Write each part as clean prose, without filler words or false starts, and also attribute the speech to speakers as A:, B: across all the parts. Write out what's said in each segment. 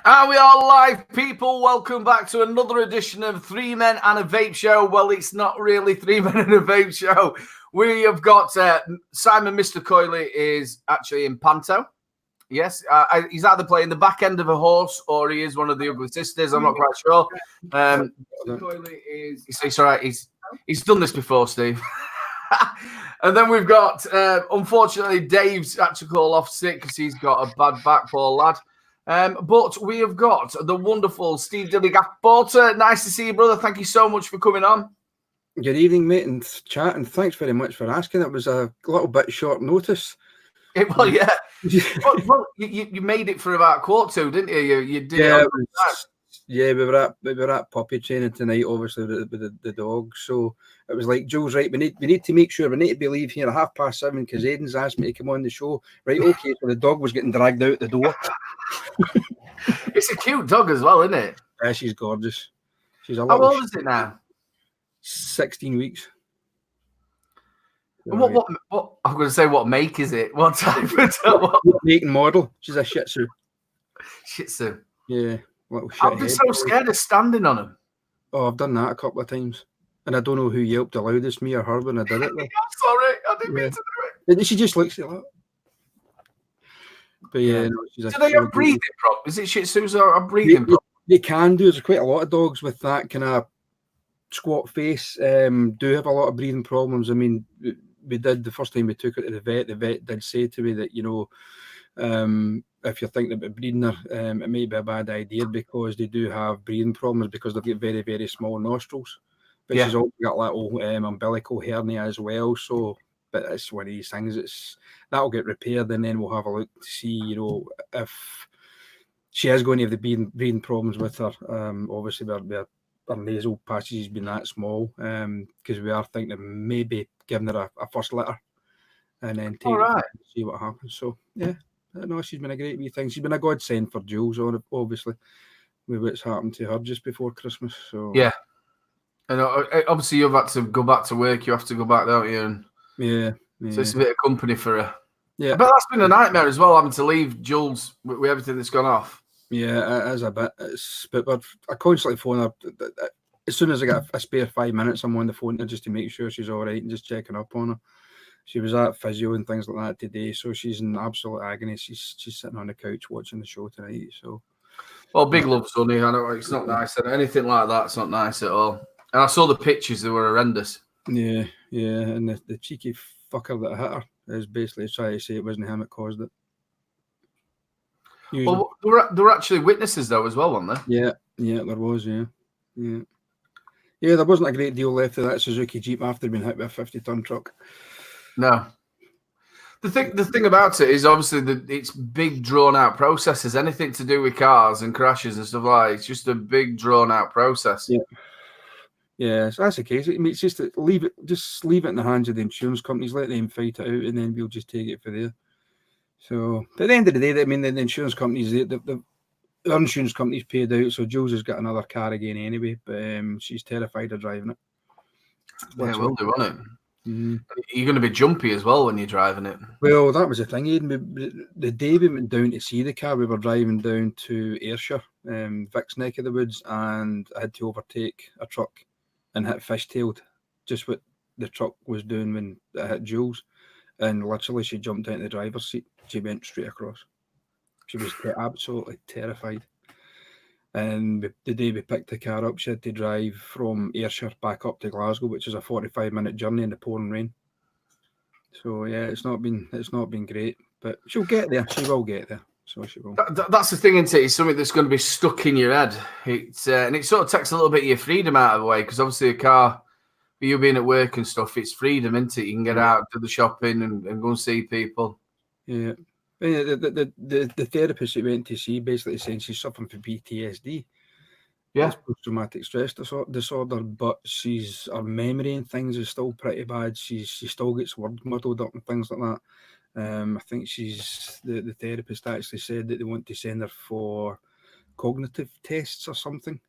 A: And we are live, people. Welcome back to another edition of Three Men and a Vape Show. Well, it's not really Three Men and a Vape Show. We have got Simon, Mr. Coily, is actually in Panto. Yes, he's either playing the back end of a horse or he is one of the ugly sisters. I'm not quite sure. Mr. Coily is... It's all right. He's done this before, Steve. And then we've got, unfortunately, Dave's actually called off sick because he's got a bad back, poor lad. But we have got the wonderful Steve Dilligaff-Porter. Nice to see you, brother. Thank you so much for coming on.
B: Good evening, mate, and chat, and thanks very much for asking. It was a little bit short notice.
A: Well, yeah. well, you made it for about quarter to, didn't you? You did.
B: Yeah, we were at puppy training tonight, obviously with the dog. So it was like, Jules, right, we need to make sure we need to be leave here at 7:30 because Aiden's asked me to come on the show. Right, okay. So the dog was getting dragged out the door.
A: It's a cute dog as well, isn't it?
B: Yeah, she's gorgeous. She's
A: How old is it now?
B: 16 weeks.
A: And what I'm going to say, what make is it? What type of dog?
B: Make and model. She's a Shih Tzu.
A: Shih Tzu.
B: Yeah.
A: I've been so scared of standing on him.
B: Oh, I've done that a couple of times. And I don't know who yelped the loudest, me or her, when I did it.
A: I'm sorry. I didn't mean to do it.
B: She just looks at that. But yeah, no,
A: do they have breathing problems? Is it Shih Tzus or a breathing problem?
B: They can do. There's quite a lot of dogs with that kind of squat face do have a lot of breathing problems. I mean, we did the first time we took her to the vet did say to me that, if you're thinking about breeding her, it may be a bad idea because they do have breathing problems because they've got very, very small nostrils. But she's also got little umbilical hernia as well. So, but it's one of these things. That'll get repaired, and then we'll have a look to see, if she is going to have the breathing problems with her. Obviously, her nasal passage has been that small, because we are thinking of maybe giving her a first litter, and then take it and see what happens. So yeah. No, she's been a great wee thing. She's been a godsend for Jules, obviously, with what's happened to her just before Christmas. So
A: yeah, and obviously you've had to go back to work. You have to go back, don't you? And
B: yeah.
A: So it's a bit of company for her.
B: Yeah,
A: but that's been a nightmare as well, having to leave Jules with everything that's gone off.
B: Yeah, it is a bit. But I constantly phone her. As soon as I get a spare 5 minutes, I'm on the phone just to make sure she's all right and just checking up on her. She was at physio and things like that today, so she's in absolute agony. She's sitting on the couch watching the show tonight. So,
A: well, big love, Sonny. I know it's not nice, and anything like that's not nice at all. And I saw the pictures; they were horrendous.
B: Yeah, and the cheeky fucker that hit her is basically trying to say it wasn't him that caused it. Usually.
A: Well, there were actually witnesses though as well, weren't there?
B: Yeah, there was. Yeah. There wasn't a great deal left of that Suzuki Jeep after being hit with a 50-ton truck.
A: No. The thing about it is obviously that it's big drawn out processes. Anything to do with cars and crashes and stuff like that, it's just a big drawn out process.
B: Yeah, so that's the case. I mean, it's just leave it in the hands of the insurance companies, let them fight it out, and then we'll just take it for there. So at the end of the day, I mean, the insurance companies, the insurance companies paid out, so Jules has got another car again anyway, but she's terrified of driving it.
A: Yeah, will do, won't it? Mm-hmm. You're going to be jumpy as well when you're driving it.
B: Well, that was the thing, Aidan. The day we went down to see the car, we were driving down to Ayrshire, Vic's neck of the woods, and I had to overtake a truck and hit fishtailed, just what the truck was doing when it hit Jules. And literally, she jumped into the driver's seat. She went straight across. She was absolutely terrified. And the day we picked the car up, she had to drive from Ayrshire back up to Glasgow, which is a 45-minute journey in the pouring rain. So yeah, it's not been great, but she'll get there. She will get there. So she will.
A: That's the thing, isn't it? It's something that's going to be stuck in your head. And it sort of takes a little bit of your freedom out of the way, because obviously a car, for you being at work and stuff, it's freedom, isn't it? You can get out, do the shopping, and go and see people.
B: Yeah. The therapist that went to see basically saying she's suffering from PTSD.
A: Yeah,
B: post-traumatic stress disorder, but her memory and things is still pretty bad. She still gets word muddled up and things like that. I think the therapist actually said that they want to send her for cognitive tests or something.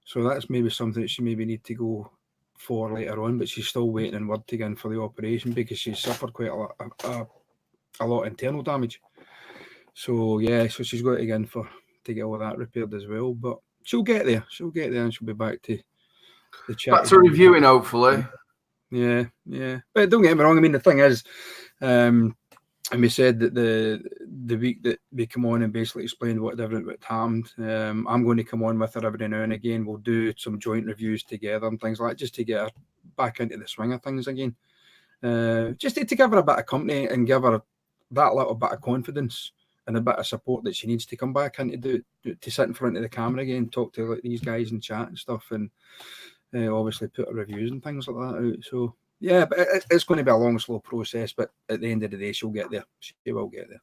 B: So that's maybe something that she maybe need to go for later on. But she's still waiting on word to go in for the operation because she's suffered quite a lot of internal damage. So yeah, so she's got to go in for to get all that repaired as well. But she'll get there. She'll get there, and she'll be back to the chat.
A: Back to reviewing, hopefully.
B: Yeah. But don't get me wrong. I mean, the thing is, and we said that the week that we come on and basically explained what happened, I'm going to come on with her every now and again. We'll do some joint reviews together and things like that, just to get her back into the swing of things again. Just to give her a bit of company and give her that little bit of confidence and a bit of support that she needs to come back into to sit in front of the camera again, talk to like these guys and chat and stuff, and obviously put her reviews and things like that out. So yeah, but it's going to be a long, slow process. But at the end of the day, she'll get there. She will get there.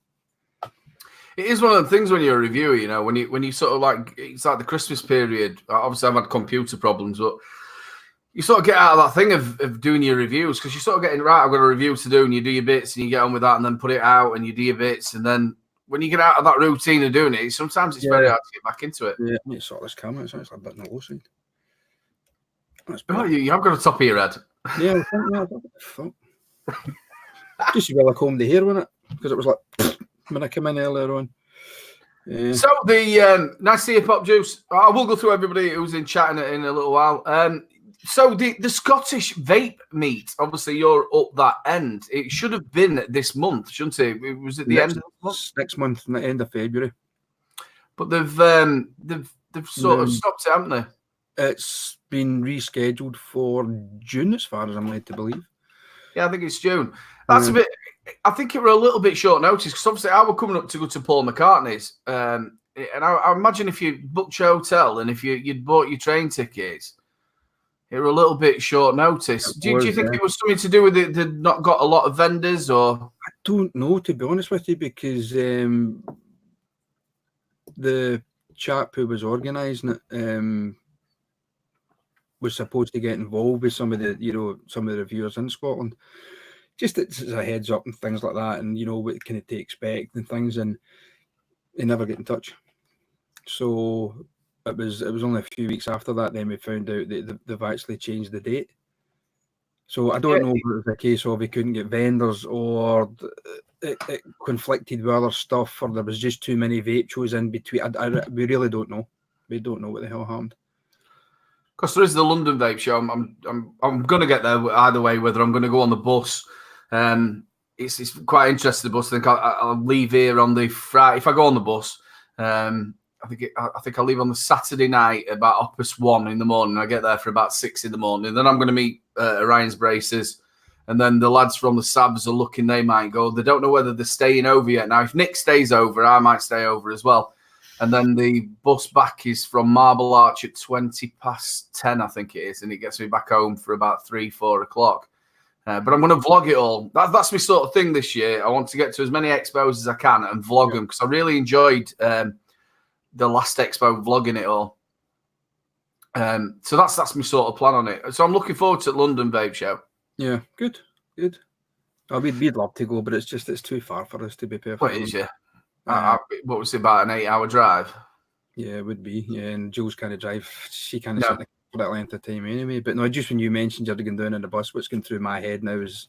A: It is one of the things when you're a reviewer, you know, when you sort of like, it's like the Christmas period. Obviously, I've had computer problems, but you sort of get out of that thing of doing your reviews, because you're sort of getting, right, I've got a review to do, and you do your bits and you get on with that and then put it out and you do your bits. And then when you get out of that routine of doing it, sometimes it's very hard to get back into it.
B: Yeah, let me sort this camera. It's like a bit on the low side.
A: Oh, you have got a top of your head.
B: Yeah, I think, yeah. Just well, I combed the hair, wasn't it? Because it was like when I came in earlier on. Yeah.
A: So the nice to see you, Pop Juice. I will go through everybody who's in chat in a little while. So the Scottish vape meet, obviously you're up that end. It should have been this month, shouldn't it? Was it the end of the month?
B: Next month, the end of February.
A: But they've sort of stopped it, haven't they?
B: It's been rescheduled for June, as far as I'm led to believe.
A: Yeah, I think it's June. That's a bit. I think it were a little bit short notice, because obviously I were coming up to go to Paul McCartney's, and I imagine if you booked your hotel and if you'd bought your train tickets, it were a little bit short notice. Do you think it was something to do with it? They'd not got a lot of vendors, or?
B: I don't know, to be honest with you, because the chap who was organising it was supposed to get involved with some of the reviewers in Scotland, just as a heads up and things like that, and what kind of to expect and things, and they never get in touch. So it was only a few weeks after that then we found out that they've actually changed the date. So I don't know if it was a case of we couldn't get vendors, or it conflicted with other stuff, or there was just too many vape shows in between. We really don't know. We don't know what the hell happened.
A: Because there is the London Vape Show. I'm going to get there either way, whether I'm going to go on the bus. It's quite interesting, the bus. I think I'll leave here on the Friday. If I go on the bus, I think I'll leave on the Saturday night about 1:30 in the morning. I get there for about 6 in the morning. Then I'm going to meet Orion's Braces. And then the lads from the Sabs are looking, they might go. They don't know whether they're staying over yet. Now, if Nick stays over, I might stay over as well. And then the bus back is from Marble Arch at 10:20, I think it is. And it gets me back home for about 3-4 o'clock. But I'm going to vlog it all. That's my sort of thing this year. I want to get to as many expos as I can and vlog them, because I really enjoyed the last expo, vlogging it all. So that's my sort of plan on it. So I'm looking forward to the London Vape Show.
B: Yeah, good. We'd love to go, but it's too far for us, to be perfect.
A: What is, yeah? What was it, about an 8-hour drive?
B: Yeah, it would be. Yeah, and Jules can't drive. She can't sit for that length of time anyway. But no, just when you mentioned you're going down in the bus, what's going through my head now is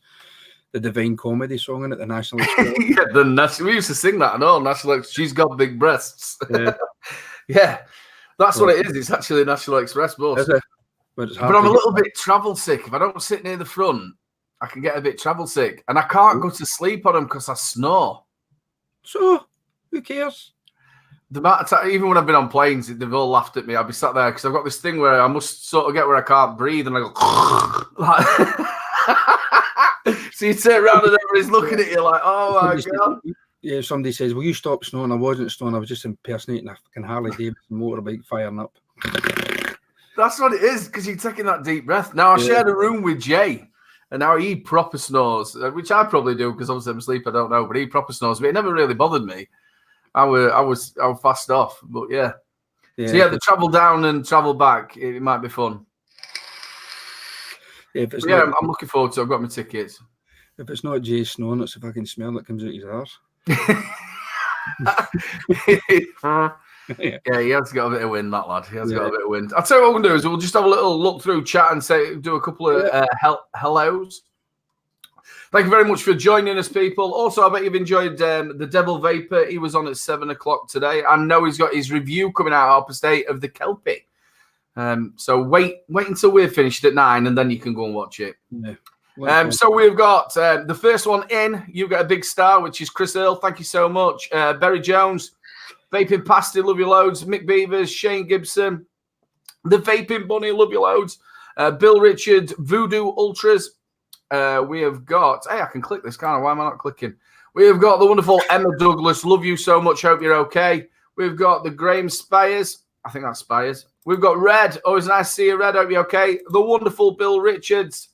B: the Divine Comedy song in it, the National Express.
A: Yeah, we used to sing that and all. National, she's got big breasts. Yeah, yeah, that's what it is. It's actually a National Express bus. But I'm a little bit travel sick. If I don't sit near the front, I can get a bit travel sick, and I can't go to sleep on them because I snore.
B: So who cares?
A: The amount of time, even when I've been on planes, they've all laughed at me. I'll be sat there because I've got this thing where I must sort of get where I can't breathe, and I go. So you turn around and everybody's looking at you like, "Oh my god!"
B: Yeah, somebody says, "Will you stop snoring?" I wasn't snoring. I was just impersonating a fucking Harley Davidson motorbike firing up.
A: That's what it is, because you're taking that deep breath. Now I shared a room with Jay, and now he proper snores, which I probably do because obviously I'm asleep. I don't know, but he proper snores. But it never really bothered me. I was fast off, but yeah. So yeah, the travel down and travel back, it might be fun.
B: Yeah,
A: I'm looking forward to it. I've got my tickets.
B: If it's not Jay snoring, it's a fucking smell that comes out his arse.
A: Yeah, he has got a bit of wind, that lad. He has got a bit of wind. I'll tell you what we'll do is we'll just have a little look through chat and do a couple of hellos. Thank you very much for joining us, people. Also, I bet you've enjoyed the Devil Vapor. He was on at 7 o'clock today. I know he's got his review coming out Harper State of the Kelpie. So wait until we're finished at 9, and then you can go and watch it.
B: Yeah.
A: So we've got the first one in. You've got a big star, which is Chris Earl. Thank you so much. Berry Jones, Vaping Pasty, love you loads. Mick Beavers, Shane Gibson, the Vaping Bunny, love you loads. Bill Richard, Voodoo Ultras. We have got, hey, I can click this, can't I? Why am I not clicking? We have got the wonderful Emma Douglas. Love you so much. Hope you're okay. We've got the Graham Spires. I think that's Spires. We've got Red. Always nice to see you, Red. Hope you're okay. The wonderful Bill Richards.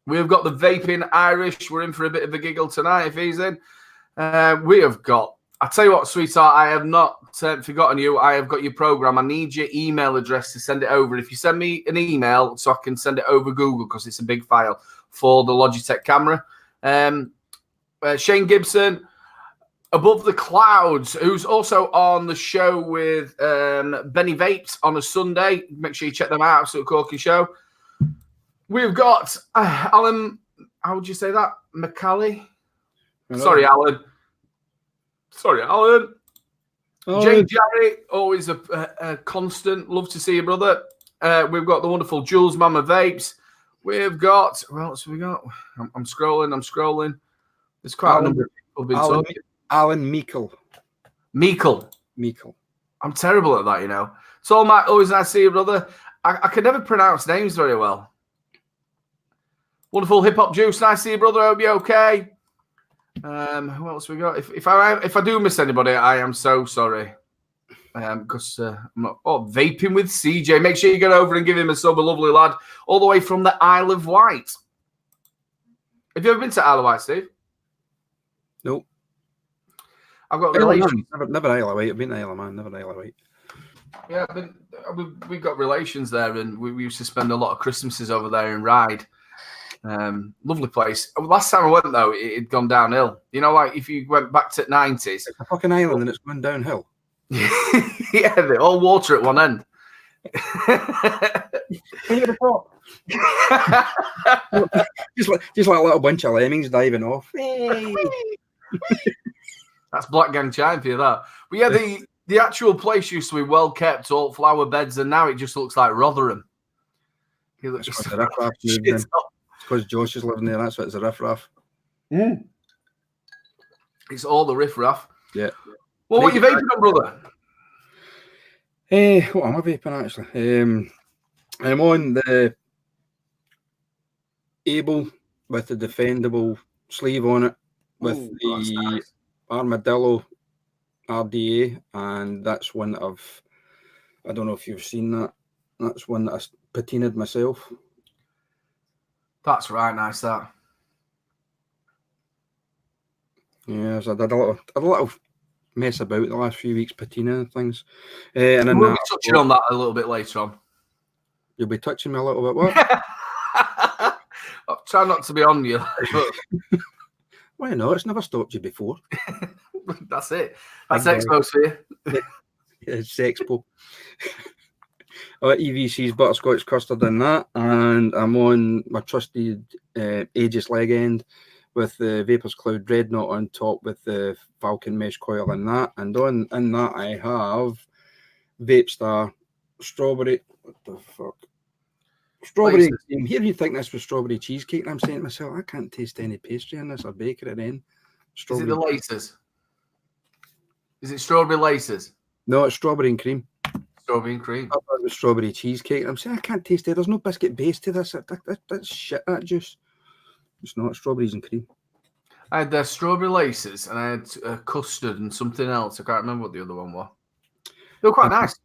A: We've got the Vaping Irish. We're in for a bit of a giggle tonight if he's in. We have got, I'll tell you what, sweetheart, I have not forgotten you. I have got your program. I need your email address to send it over. If you send me an email so I can send it over Google because it's a big file for the Logitech camera. Shane Gibson, Above the Clouds, who's also on the show with Benny Vapes on a Sunday. Make sure you check them out. Absolute Corky show. We've got Alan, how would you say that? McCallie? Sorry, Alan. Jake Jarry, always a constant. Love to see you, brother. We've got the wonderful Jules Mama Vapes. We've got, what else have we got? I'm scrolling. There's quite a number of people been talking.
B: Alan Meikle.
A: Meikle. I'm terrible at that, you know. So always nice to see you, brother. I can never pronounce names very well. Wonderful Hip Hop Juice, nice to see you, brother. Hope you're okay. Who else we got? If I do miss anybody, I am so sorry. Because I'm not. Vaping with CJ. Make sure you get over and give him a sub, a lovely lad, all the way from the Isle of Wight. Have you ever been to Isle of Wight, Steve?
B: Nope.
A: I've got relations.
B: Never Isle of Wight. I've been to Isle of Man, never Isle of Wight.
A: Yeah, we've got relations there, and we used to spend a lot of Christmases over there in Ryde. Lovely place. Last time I went, though, it had gone downhill. You know, like if you went back to the 90s.
B: It's a fucking island and it's going downhill.
A: Yeah, they're all water at one end.
B: just like a little bunch of lemmings diving off. Hey.
A: That's Black Gang Chime for you, that. But yeah, the actual place used to be well kept, all flower beds, and now it just looks like Rotherham. It looks
B: it's because Josh is living there. That's what it's a riff-raff.
A: It's all the riff-raff.
B: Yeah.
A: Well, what are you vaping on, brother?
B: What am I vaping, actually? I'm on the Able with the defendable sleeve on it with the nice Armadillo RDA, and that's one that I don't know if you've seen that. That's one that I patinaed myself.
A: That's right, nice that.
B: Yeah, so I did a little mess about the last few weeks, patina and things. And then
A: we'll be touching on that a little bit later on.
B: You'll be touching me a little bit, what?
A: I'll try not to be on you.
B: Why not? It's never stopped you before.
A: That's it. That's Expo for you.
B: Yeah, it's Expo. EVC's butterscotch custard in that, and I'm on my trusted Aegis leg end with the Vapors Cloud Dreadnought on top with the Falcon mesh coil in that, and in that I have Vape Star Strawberry. What the fuck? Strawberry. Here you think this was strawberry cheesecake? And I'm saying to myself, I can't taste any pastry in this or bakery in.
A: Is it the laces? Is it strawberry laces?
B: No, it's strawberry and cream.
A: Strawberry and cream.
B: I thought it was strawberry cheesecake. I'm saying I can't taste it. There's no biscuit base to this. That's shit. That juice. It's not strawberries and cream.
A: I had the strawberry laces and I had custard and something else. I can't remember what the other one was. They were quite nice.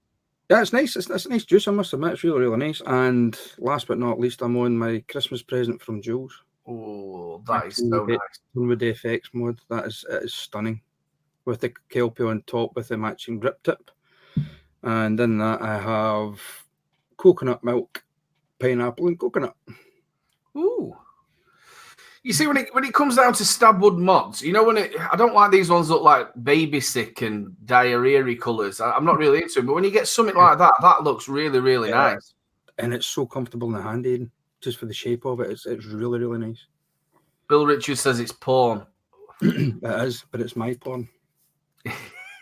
B: Yeah, it's nice. It's a nice juice, I must admit. It's really, really nice. And last but not least, I'm on my Christmas present from Jules.
A: Oh, that is so nice.
B: With the FX mod, it is stunning. With the Kelpie on top with the matching grip tip. And in that, I have coconut milk, pineapple, and coconut.
A: Ooh. You see, when it comes down to Stabwood mods, you know, I don't like these ones that look like baby sick and diarrhea colours. I'm not really into it. But when you get something like that, that looks really, really nice.
B: And it's so comfortable in the hand, Aiden, just for the shape of it. It's really, really nice.
A: Bill Richards says it's porn.
B: It is, but it's my porn.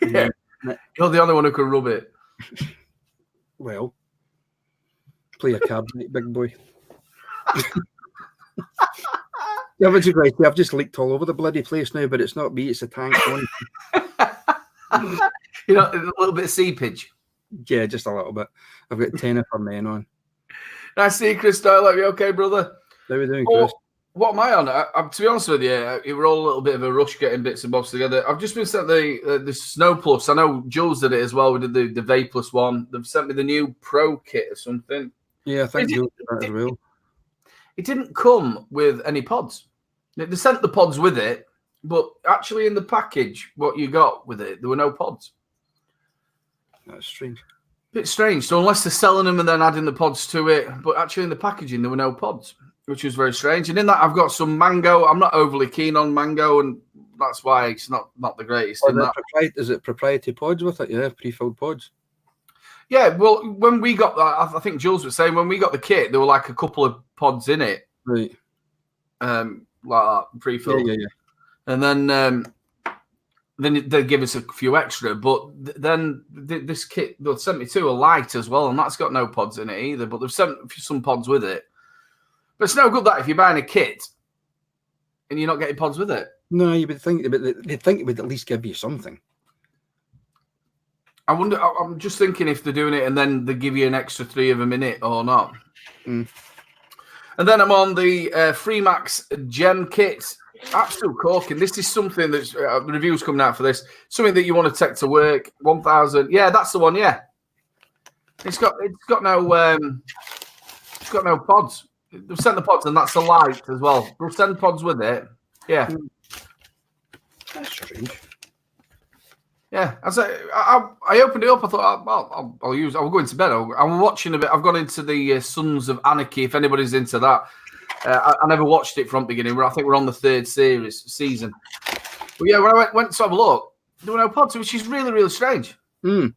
A: Yeah. You're the only one who can rub it.
B: Well, play a card, big boy. Yeah, what's it right? I've just leaked all over the bloody place now, but it's not me, it's a tank one.
A: You know, a little bit of seepage.
B: Yeah, just a little bit. I've got 10 of our men on.
A: Nice to see you, Chris Doyle. Are you okay, brother?
B: How are we doing, Chris?
A: What am I on? To be honest with you, it were all a little bit of a rush getting bits and bobs together. I've just been sent the Snow Plus. I know Jules did it as well. We did the Vape one. They've sent me the new Pro kit or something.
B: Yeah, I think Jules did that as well.
A: It didn't come with any pods. They sent the pods with it, but actually in the package, what you got with it, there were no pods.
B: That's strange.
A: Bit strange. So unless they're selling them and then adding the pods to it, but actually in the packaging, there were no pods, which was very strange. And in that, I've got some mango. I'm not overly keen on mango, and that's why it's not the greatest.
B: Is it proprietary pods with it? Yeah, pre-filled pods.
A: Yeah, well, when we got that, I think Jules was saying when we got the kit, there were like a couple of pods in it.
B: Right.
A: Like that, pre-filled.
B: Yeah.
A: And then they give us a few extra. But then this kit they'll sent me to a light as well, and that's got no pods in it either. But they've sent some pods with it. But it's no good that if you're buying a kit and you're not getting pods with it.
B: No, you would think, but they'd think it would at least give you something.
A: I wonder. I'm just thinking if they're doing it and then they give you an extra 3 of them in it or not.
B: Mm.
A: And then I'm on the Freemax Gem kit. Absolute corking. This is something that's the reviews coming out for this. Something that you want to take to work. 1,000. Yeah, that's the one. Yeah, it's got no pods. They've sent the pods, and that's the light as well. They'll send pods with it. Yeah,
B: that's strange.
A: Yeah, I opened it up. I thought I'll use. I'll go into bed. I'm watching a bit. I've gone into the Sons of Anarchy. If anybody's into that, I never watched it from the beginning. I think we're on the 3rd season. But yeah, when I went to have a look, there were no pods, which is really, really strange.
B: Mm.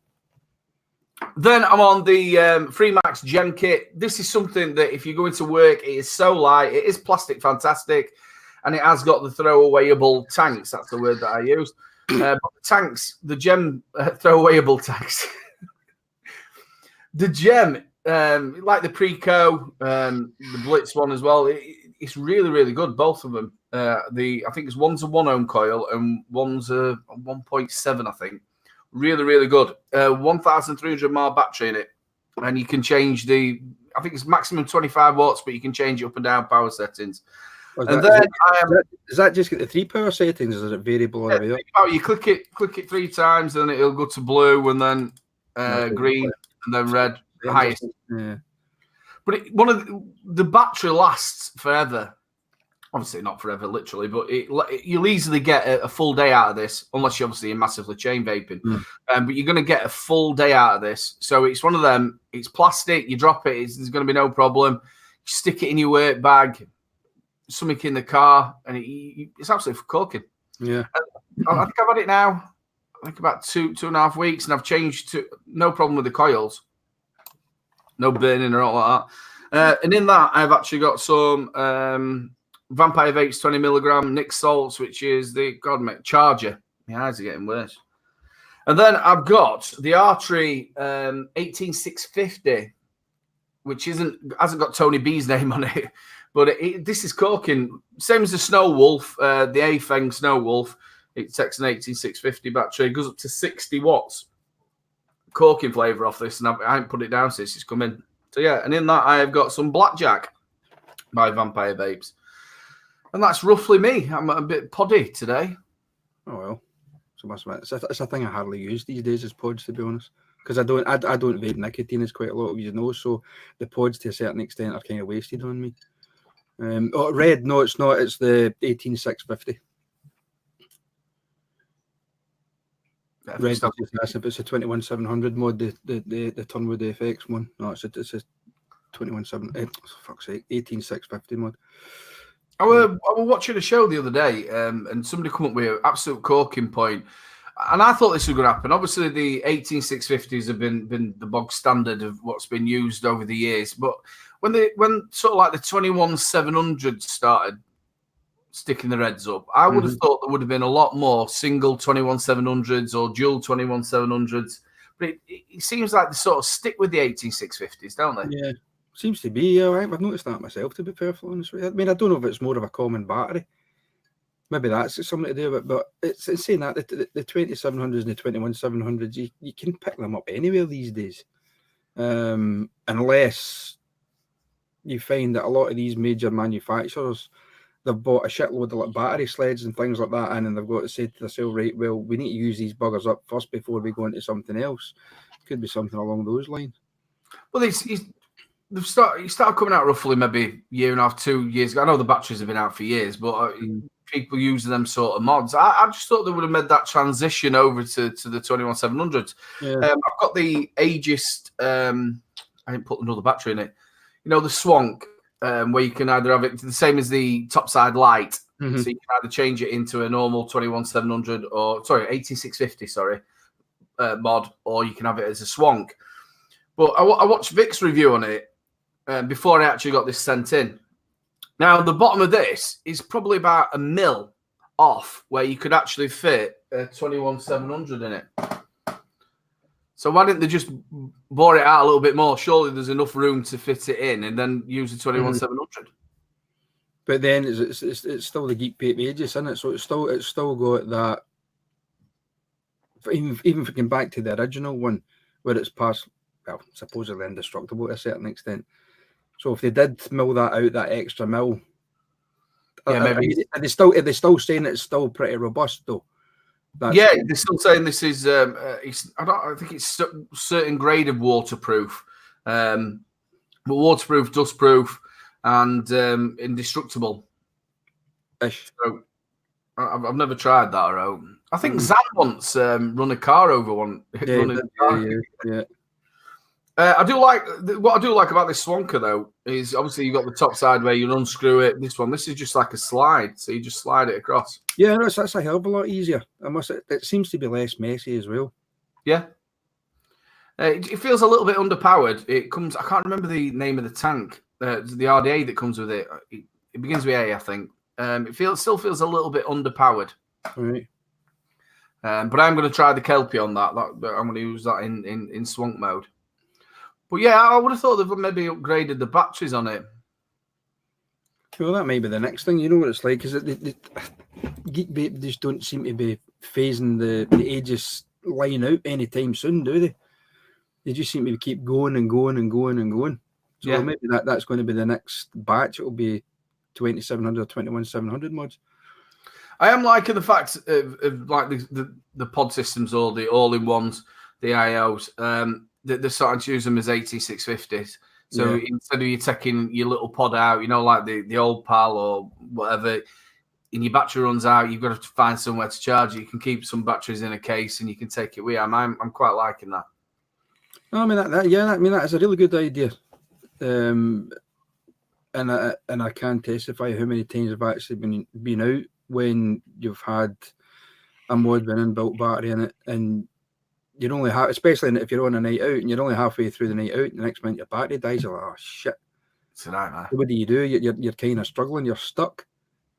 A: Then I'm on the Freemax Gem kit. This is something that if you go into work, it is so light. It is plastic fantastic, and it has got the throwawayable tanks. That's the word that I used. But the tanks, the Gem throwawayable tanks. The Gem, like the Preco, the Blitz one as well, it's really, really good, both of them. I think it's one's a 1 ohm coil and one's a 1.7, I think. Really, really good. 1,300 mAh battery in it. And you can change I think it's maximum 25 watts, but you can change it up and down power settings.
B: Does that just get the 3 power settings, or is it variable all the way up?
A: Oh, you click it 3 times, and it'll go to blue, and then green, and then red, the highest.
B: Yeah.
A: But one of the battery lasts forever. Obviously not forever, literally, but you'll easily get a full day out of this, unless you're obviously massively chain vaping. But you're going to get a full day out of this. So it's one of them. It's plastic. You drop it. There's going to be no problem. You stick it in your work bag. Something in the car, and it's absolutely corking.
B: Yeah,
A: I think I've had it now. I think about 2.5 weeks, and I've changed to no problem with the coils, no burning or all like that. And in that, I've actually got some Vampire Vapes 20 milligram Nick salts, which is the charger. My eyes are getting worse. And then I've got the Artery 18650, which hasn't got Tony B's name on it. But this is corking. Same as the Snow Wolf, the A-Feng Snow Wolf. It takes an 18650 battery. It goes up to 60 watts. Corking flavour off this, and I haven't put it down since it's come in. So yeah, and in that I have got some Blackjack by Vampire Vapes. And that's roughly me. I'm a bit poddy today.
B: Oh, well. So it's a thing I hardly use these days, is pods, to be honest. Because I don't vape nicotine, as quite a lot of you know. So the pods, to a certain extent, are kind of wasted on me. Red, no, it's not. It's the 18650. Red, it's a 21700 mod. The Turnwood FX one. No, it's a 217. Fuck's sake, 18650 mod.
A: I was watching a show the other day, and somebody come up with an absolute corking point, and I thought this was going to happen. Obviously, the 18650s have been the bog standard of what's been used over the years, but when sort of like the 21700 started sticking the reds up. I would have thought there would have been a lot more single 21700s or dual 21700s, but it seems like they sort of stick with the 18650s, don't they?
B: Yeah, seems to be. Yeah, I've noticed that myself, to be perfectly honest with you. I mean, I don't know if it's more of a common battery. Maybe that's something to do with it, but it's saying that the 2700s and the 21700s, you can pick them up anywhere these days, unless you find that a lot of these major manufacturers, they've bought a shitload of like battery sleds and things like that, and then they've got to say to themselves, right, well, we need to use these buggers up first before we go into something else. Could be something along those lines.
A: Well, they've started coming out roughly maybe a year and a half, 2 years ago. I know the batteries have been out for years, but people using them sort of mods. I just thought they would have made that transition over to the 21700s.
B: Yeah.
A: I've got the Aegis. I didn't put another battery in it. You know, the Swank, where you can either have it the same as the topside light, so you can either change it into a normal 21700 or 18650, mod, or you can have it as a Swank. But I watched Vic's review on it before I actually got this sent in. Now, the bottom of this is probably about 1 mil off where you could actually fit a 21700 in it. So why didn't they just bore it out a little bit more? Surely there's enough room to fit it in and then use the 21700.
B: But then it's still the Geek Vape Aegis, isn't it? So it's still got that. Even if we come back to the original one, where it's past, well, supposedly indestructible to a certain extent. So if they did mill that out, that extra mill,
A: yeah, maybe
B: are they still saying it's still pretty robust though?
A: They're still saying this is. I think it's a certain grade of waterproof, but waterproof, dustproof, and indestructible.
B: Ish.
A: So I've never tried that. Or I think Zan once run a car over one.
B: Yeah.
A: I do like what I do like about this Swanker though is obviously you've got the top side where you unscrew it. This is just like a slide, so you just slide it across.
B: Yeah, that's a hell of a lot easier. It seems to be less messy as well.
A: Yeah, it feels a little bit underpowered. It comes. I can't remember the name of the tank, the RDA that comes with it. It begins with A, I think. It still feels a little bit underpowered.
B: Right.
A: But I'm going to try the Kelpie on that. I'm going to use that in Swank mode. But yeah, I would have thought they've maybe upgraded the batteries on it.
B: Well, that might be the next thing. You know what it's like, is that Geek Vape just don't seem to be phasing the Aegis line out anytime soon, do they? They just seem to keep going and going and going and going. So
A: yeah,
B: maybe that's going to be the next batch. It'll be 2700 or 21700 mods.
A: I am liking the fact of like the pod systems or the all-in-ones, the IOs. They're starting to use them as 18650s. So instead of you taking your little pod out, you know, like the old PAL or whatever, and your battery runs out, you've got to find somewhere to charge it. You can keep some batteries in a case and you can take it with you. I'm quite liking that.
B: I mean that is a really good idea. And I can testify how many times I've actually been out when you've had a mod with an inbuilt battery in it, and you're only especially if you're on a night out and you're only halfway through the night out, the next minute your battery dies, you're like, oh shit.
A: It's a nightmare.
B: What do? You're kind of struggling, you're stuck.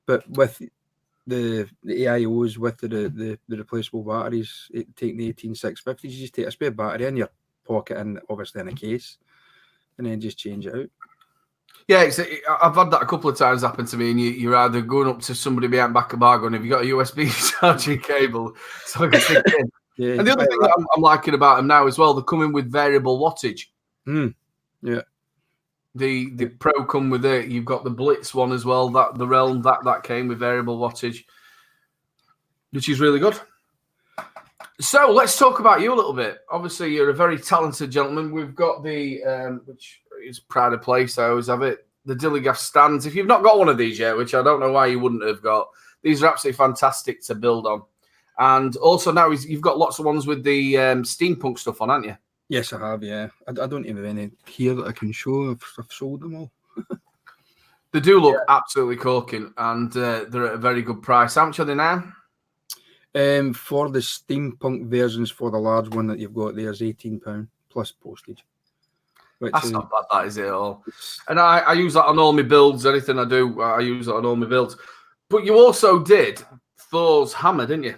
B: But with the AIOs, with the replaceable batteries, taking the 18650s, you just take a spare battery in your pocket and obviously in a case, and then just change it out.
A: Yeah, I've had that a couple of times happen to me, and you're either going up to somebody behind back of bar going, have you got a USB charging cable so I can stick it in?
B: Yeah,
A: and the other thing that I'm liking about them now as well, they're coming with variable wattage.
B: Yeah.
A: The Pro come with it. You've got the Blitz one as well. That the Realm that came with variable wattage, which is really good. So let's talk about you a little bit. Obviously, you're a very talented gentleman. We've got the which is pride of place. I always have it. The Dilligaff stands. If you've not got one of these yet, which I don't know why you wouldn't have got, these are absolutely fantastic to build on. And also now you've got lots of ones with the steampunk stuff on, haven't you?
B: Yes, I have. Yeah, I don't even have any here that I can show. I've sold them all.
A: They do look absolutely corking, and they're at a very good price. How much are they now?
B: For the steampunk versions, for the large one that you've got there is £18 plus postage.
A: That's not bad, that is it at all. And I use that on all my builds. Anything I do, I use that on all my builds. But you also did Thor's hammer, didn't you?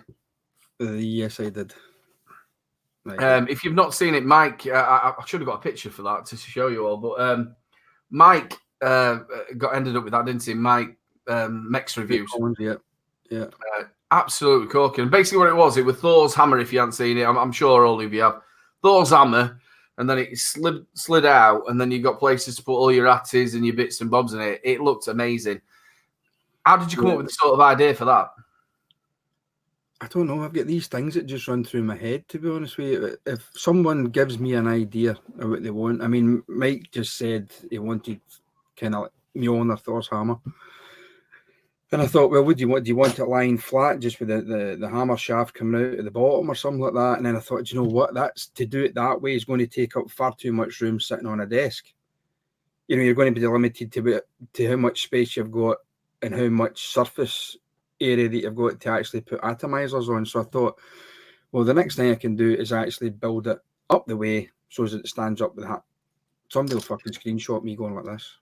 B: Yes, I did.
A: If you've not seen it, Mike, I should have got a picture for that to show you all. But Mike ended up with that, didn't he? Mike Mex Reviews.
B: Yeah.
A: Absolutely corking. And basically, what it was Thor's hammer. If you haven't seen it, I'm sure all of you have. Thor's hammer, and then it slid out, and then you got places to put all your atties and your bits and bobs in it. It looked amazing. How did you come up with the sort of idea for that?
B: I don't know. I've got these things that just run through my head, to be honest with you. If someone gives me an idea of what they want, I mean, Mike just said he wanted kind of like Mjolnir Thor's hammer. And I thought, well, what do you want? Do you want it lying flat, just with the hammer shaft coming out at the bottom or something like that? And then I thought, you know what? That's to do it that way is going to take up far too much room sitting on a desk. You know, you're going to be limited to how much space you've got and how much surface area that you've got to actually put atomizers on. So I thought, well, the next thing I can do is actually build it up the way so that it stands up with that. Somebody will fucking screenshot me going like this.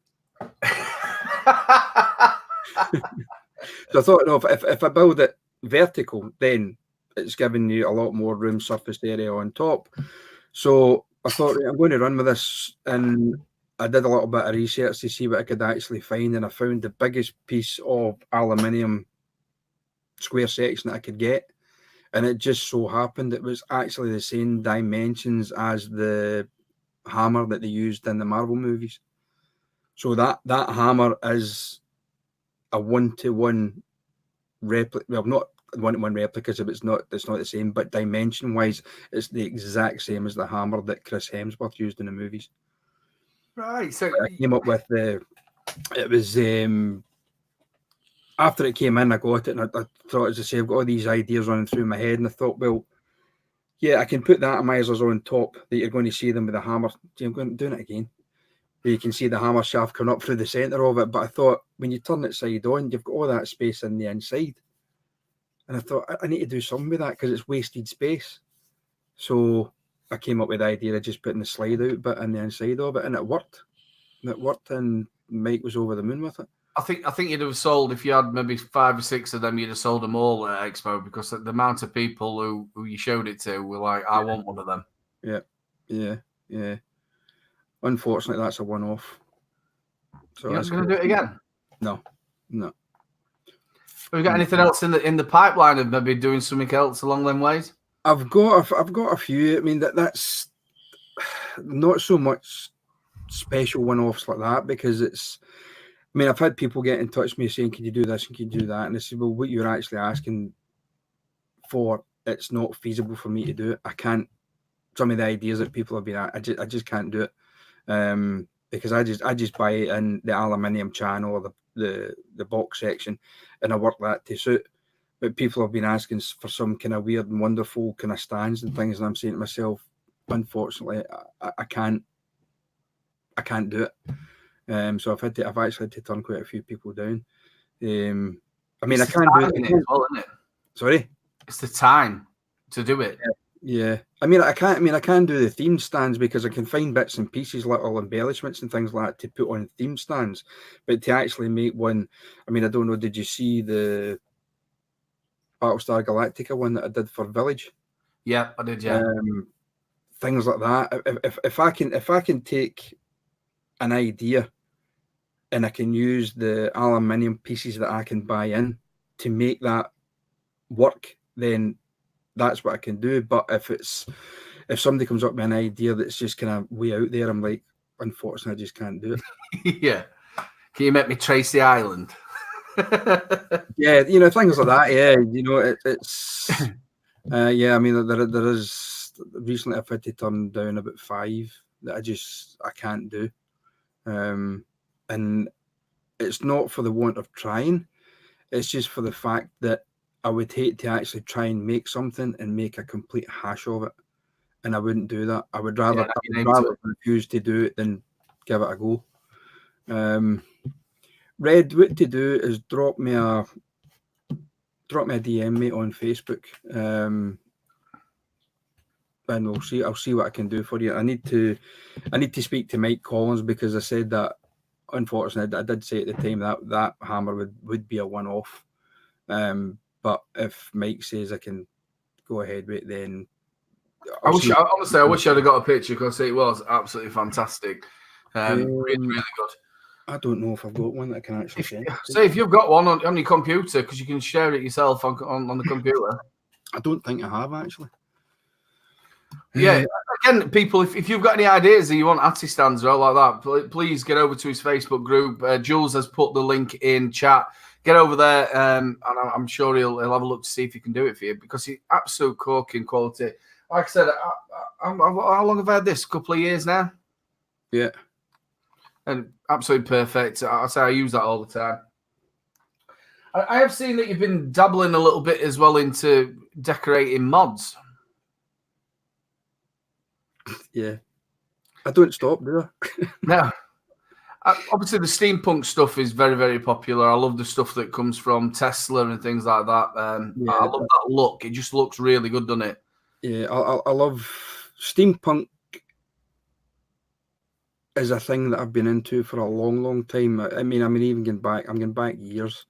B: So I thought, no, if I build it vertical, then it's giving you a lot more room surface area on top. So I thought, right, I'm going to run with this, and I did a little bit of research to see what I could actually find, and I found the biggest piece of aluminium square section that I could get, and it just so happened it was actually the same dimensions as the hammer that they used in the Marvel movies. So that hammer is a 1-to-1 replica. Well, not 1-to-1 replicas, if it's not the same, but dimension wise it's the exact same as the hammer that Chris Hemsworth used in the movies.
A: Right. So
B: I came up with it was after it came in, I got it, and I thought, as I say, I've got all these ideas running through my head, and I thought, well, yeah, I can put the atomizers on top that you're going to see them with the hammer. See, I'm doing it again. Where you can see the hammer shaft coming up through the centre of it. But I thought, when you turn it side on, you've got all that space in the inside. And I thought, I need to do something with that because it's wasted space. So I came up with the idea of just putting the slide out bit in the inside of it, and it worked. And Mike was over the moon with it.
A: I think you'd have sold, if you had maybe 5 or 6 of them, you'd have sold them all at Expo, because the amount of people who you showed it to were like, I want one of them.
B: Yeah. Unfortunately, that's a one-off. So
A: you're not going to do it again?
B: No.
A: Have you got anything else in the pipeline of maybe doing something else along them ways?
B: I've got a few. I mean, that's not so much special one-offs like that, because it's. I mean, I've had people get in touch with me saying, "Can you do this and can you do that?" And I said, "Well, what you're actually asking for, it's not feasible for me to do it. I can't. Some of the ideas that people have been at, I just can't do it, because I just buy it in the aluminium channel or the box section, and I work that to suit. But people have been asking for some kind of weird and wonderful kind of stands and things, and I'm saying to myself, unfortunately, I can't do it. So I've actually had to turn quite a few people down. I mean, I can't do it.
A: As well, isn't it?
B: Sorry,
A: it's the time to do it.
B: Yeah. I mean, I can do the themed stands because I can find bits and pieces, little embellishments and things like that to put on themed stands. But to actually make one, I mean, I don't know. Did you see the Battlestar Galactica one that I did for Village?
A: Yeah, I did. Yeah.
B: Things like that. If I can take an idea and I can use the aluminium pieces that I can buy in to make that work, then that's what I can do. But if somebody comes up with an idea that's just kind of way out there, I'm like, unfortunately, I just can't do it.
A: Yeah. Can you make me Tracy Island?
B: Yeah, things like that. Yeah, it's yeah. I mean, there is recently I've had to turn down about 5 that I can't do. And it's not for the want of trying, it's just for the fact that I would hate to actually try and make something and make a complete hash of it, and I wouldn't do that. I would rather refuse to do it than give it a go. Red, what to do is drop me a DM, mate, on Facebook, and I'll see what I can do for you. I need to speak to Mike Collins, because I said that, unfortunately, I did say at the time that hammer would be a one-off. But if Mike says I can go ahead with it, then
A: honestly, I wish I'd have got a picture because it was absolutely fantastic. Really, really good.
B: I don't know if I've got one that I can actually send.
A: Say if you've got one on your computer, because you can share it yourself on the computer.
B: I don't think I have actually.
A: Yeah, again, people, if you've got any ideas that you want Atty stands or like that, please get over to his Facebook group. Jules has put the link in chat. Get over there, and I'm sure he'll have a look to see if he can do it for you because he's absolute corking quality. Like I said, how long have I had this? A couple of years now.
B: Yeah.
A: And absolutely perfect. I say I use that all the time. I have seen that you've been dabbling a little bit as well into decorating mods.
B: Yeah. I don't stop, do I?
A: No. Obviously, the steampunk stuff is very, very popular. I love the stuff that comes from Tesla and things like that.
B: Yeah,
A: I love that look. It just looks really good, doesn't it?
B: Yeah, I love steampunk. Is a thing that I've been into for a long, long time. I mean, even going back years.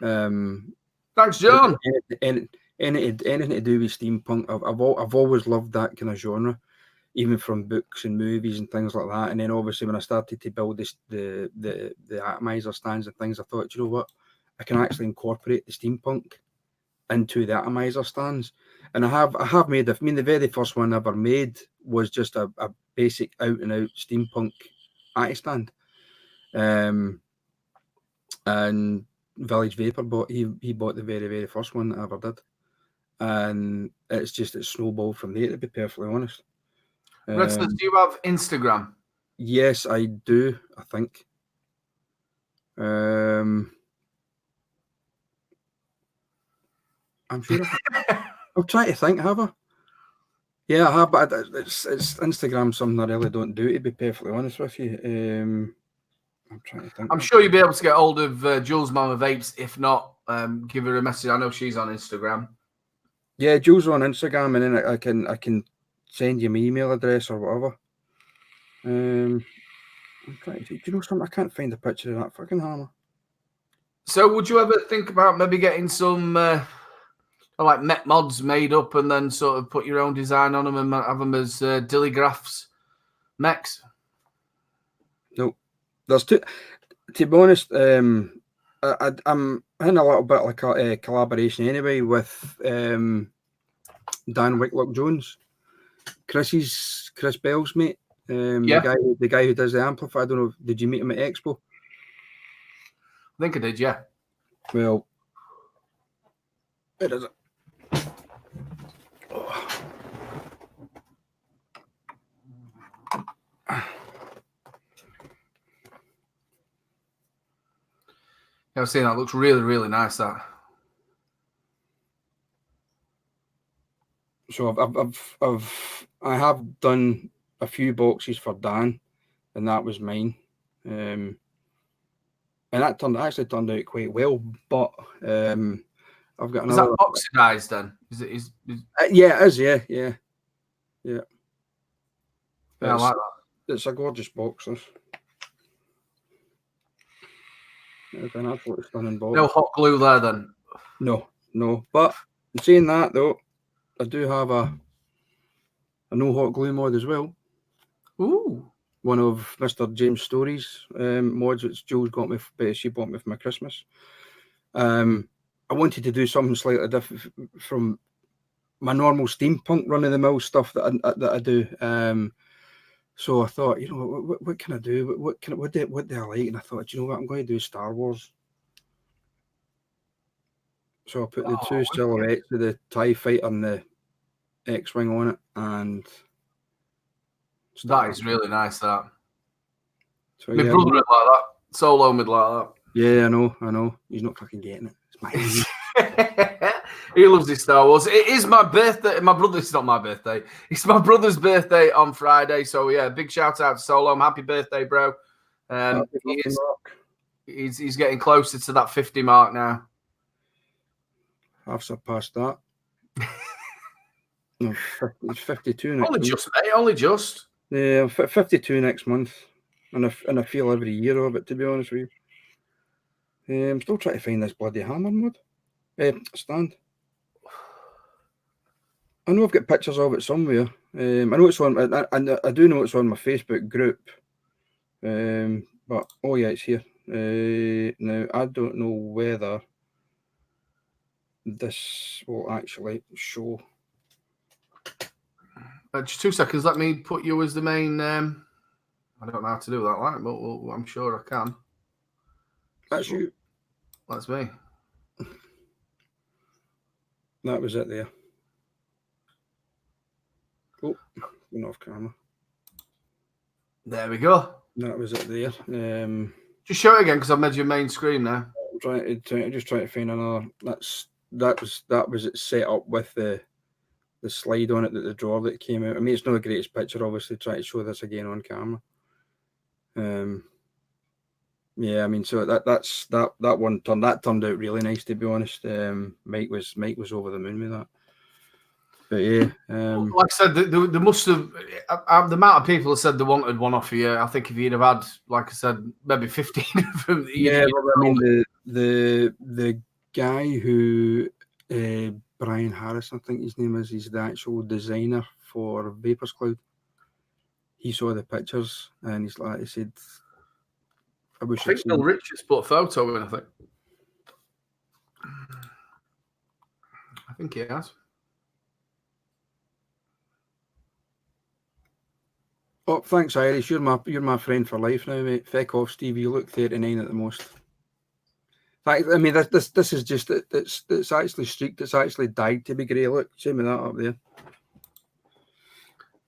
A: Thanks, John.
B: Anything to do with steampunk, I've always loved that kind of genre, even from books and movies and things like that. And then obviously when I started to build the atomizer stands and things, I thought, you know what, I can actually incorporate the steampunk into the atomizer stands. And I have made. I mean, the very first one I ever made was just a basic out and out steampunk atty stand. And Village Vapor he bought the very, very first one that I ever did. And it's snowballed from there, to be perfectly honest.
A: Red, do you have Instagram?
B: Yes, I do, I think. I'm sure I'm trying to think, have I? Yeah, I have, but it's Instagram something I really don't do, to be perfectly honest with you. I'm trying to think.
A: I'm sure you'll be able to get hold of Jules Mama Vapes. If not, give her a message. I know she's on Instagram.
B: Yeah, Jules on Instagram, and then I can send you my email address or whatever. I'm trying to. Do you know something? I can't find a picture of that fucking hammer.
A: So, would you ever think about maybe getting some like mech mods made up and then sort of put your own design on them and have them as dillygraphs mechs?
B: No, there's two. To be honest, I'm in a little bit like a collaboration anyway with Dan Wicklock Jones, Chris Bell's mate.
A: Yeah.
B: The guy who does the amplifier. I don't know. Did you meet him at Expo?
A: I think I did. Yeah.
B: Well, where is it? Oh.
A: I was saying that looks really, really nice. That.
B: So I have done a few boxes for Dan, and that was mine. And that actually turned out quite well. But I've got another.
A: Is that oxidized then? Is it?
B: Yeah, it is. Yeah.
A: Yeah, I like that.
B: It's a gorgeous box. It's an absolutely stunning box.
A: No hot glue there then?
B: No. But saying that though, I do have a no hot glue mod as well.
A: Ooh.
B: One of Mr. James Story's mods, which Jules got me, she bought me for my Christmas. I wanted to do something slightly different from my normal steampunk run-of-the-mill stuff that I do. So I thought, you know, what can I do? What do I like? And I thought, you know what, I'm going to do Star Wars. So I put the two silhouettes of the TIE Fighter and the X-Wing on it, and
A: that is really nice. That.
B: So,
A: my brother would like that. Solo would like that.
B: Yeah, I know. He's not fucking getting it. It's my
A: He loves his Star Wars. It is my birthday. It's not my birthday. It's my brother's birthday on Friday. So yeah, big shout out to Solo. Happy birthday, bro. He's getting closer to that 50 mark now.
B: I've surpassed that. No, it's 52 next
A: Only
B: month.
A: Just, mate. Only just.
B: Yeah, 52 next month. And I feel every year of it, to be honest with you. I'm still trying to find this bloody hammer mod. Stand. I know I've got pictures of it somewhere. I know it's on. I do know it's on my Facebook group. But oh yeah, it's here. Now I don't know whether this will actually show.
A: Just 2 seconds. Let me put you as the main. I don't know how to do that, right? But I'm sure I can.
B: That's you.
A: That's me.
B: That was it there. Oh, went off camera.
A: There we go.
B: That was it there.
A: Just show it again because I've made your main screen now.
B: I'm trying to find another. That was it set up with the slide on it, that the drawer that came out. I mean, it's not the greatest picture, obviously. Try to show this again on camera. Yeah, I mean, so that one turned out really nice, to be honest. Mike was over the moon with that. But yeah,
A: like I said, there must have the amount of people that said they wanted one off of you. I think if you'd have had, like I said, maybe 15 of them.
B: Yeah, well, I mean, the guy who Brian Harris, I think his name is, he's the actual designer for Vapors Cloud. He saw the pictures and he said, I
A: think Bill Richards put a photo in, I think he has.
B: Oh, thanks, Irish. You're my friend for life now, mate. Feck off, Steve. You look 39 at the most. I mean, this is just it's actually streaked. It's actually dyed to be grey. Look, see me that up there.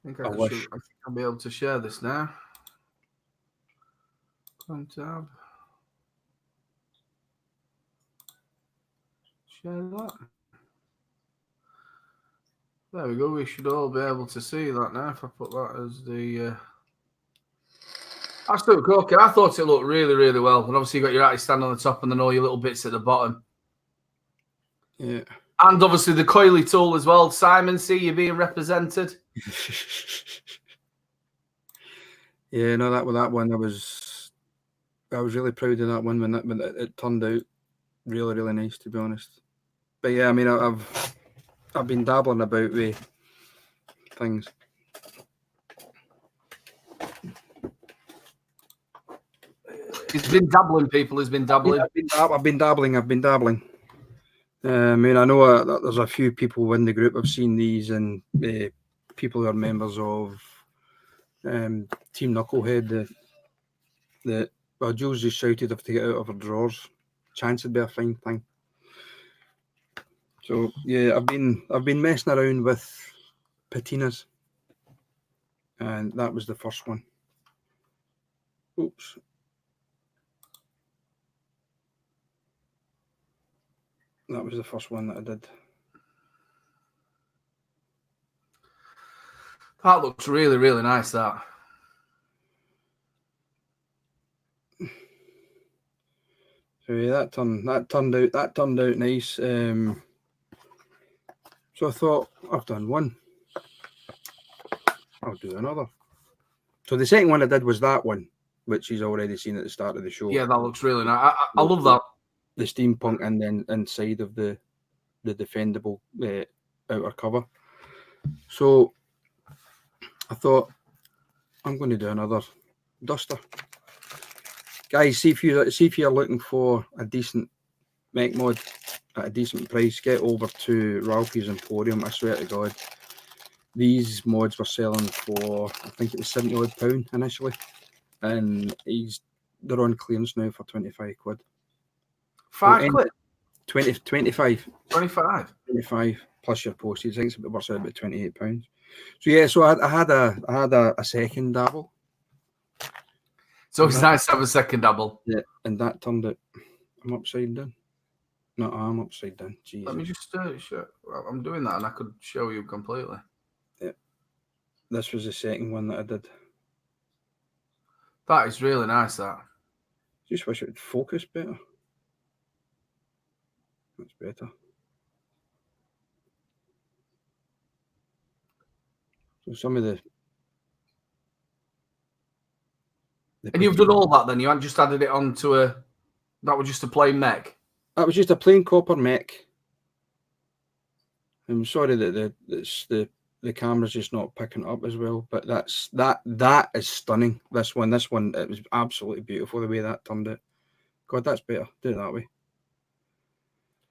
A: I think I'll be able to share this now. Chrome tab. Share that. There we go. We should all be able to see that now. If I put that as the that's still okay. I thought it looked really, really well. And obviously you got your artist stand on the top and then all your little bits at the bottom.
B: Yeah.
A: And obviously the coily tool as well. Simon, see you being represented.
B: Yeah, no, that one I was really proud of that one when it turned out really, really nice, to be honest. But yeah, I mean, I've been dabbling about with things.
A: He's been dabbling, people. He's been dabbling.
B: I've been dabbling. I mean, I know there's a few people in the group. I've seen these, and people who are members of Team Knucklehead. Well, Jules just shouted if to get out of her drawers. Chance would be a fine thing. So yeah, I've been messing around with patinas, and that was the first one. Oops. That was the first one that I did.
A: That looks really, really nice, that.
B: So yeah, that turned out nice. So I thought, I've done one. I'll do another. So the second one I did was that one, which he's already seen at the start of the show.
A: Yeah, that looks really nice. I love that.
B: The steampunk and then inside of the defendable outer cover. So I thought, I'm going to do another duster. Guys, see if you're looking for a decent mech mod at a decent price, get over to Ralphie's Emporium. I swear to God, these mods were selling for, I think it was £70 initially, and they're on clearance now for 25 quid.
A: £5?
B: 25.
A: 25
B: plus your postage. I think it works out about £28. So yeah, so I had a second dabble.
A: So it's nice to have a second double.
B: Yeah, and that turned out. I'm upside down. No, I'm upside down. Jesus.
A: Let me just show. I'm doing that, and I could show you completely.
B: Yeah, this was the second one that I did.
A: That is really nice. That.
B: Just wish it would focus better. That's better. So some of the
A: and you've done all that then? You hadn't just added it onto a... That was just a plain mech?
B: That was just a plain copper mech. I'm sorry that the camera's just not picking it up as well, but that is stunning. This one, it was absolutely beautiful the way that turned out. God, that's better. Do it that way.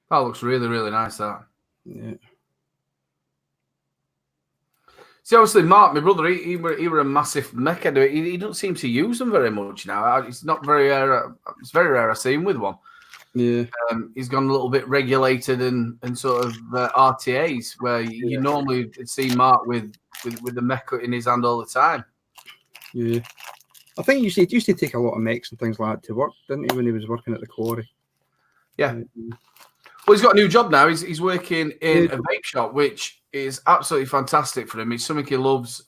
A: That looks really, really nice. That.
B: Yeah.
A: See, obviously, Mark, my brother, he were a massive mecha. He don't seem to use them very much now. It's not very rare. It's very rare I see him with one.
B: Yeah.
A: He's gone a little bit regulated and sort of RTAs, where you normally see Mark with the mecha in his hand all the time.
B: Yeah. I think he used to take a lot of mechs and things like that to work, didn't he, when he was working at the quarry?
A: Yeah. Well, he's got a new job now. He's working in a vape shop, which is absolutely fantastic for him. It's something he loves.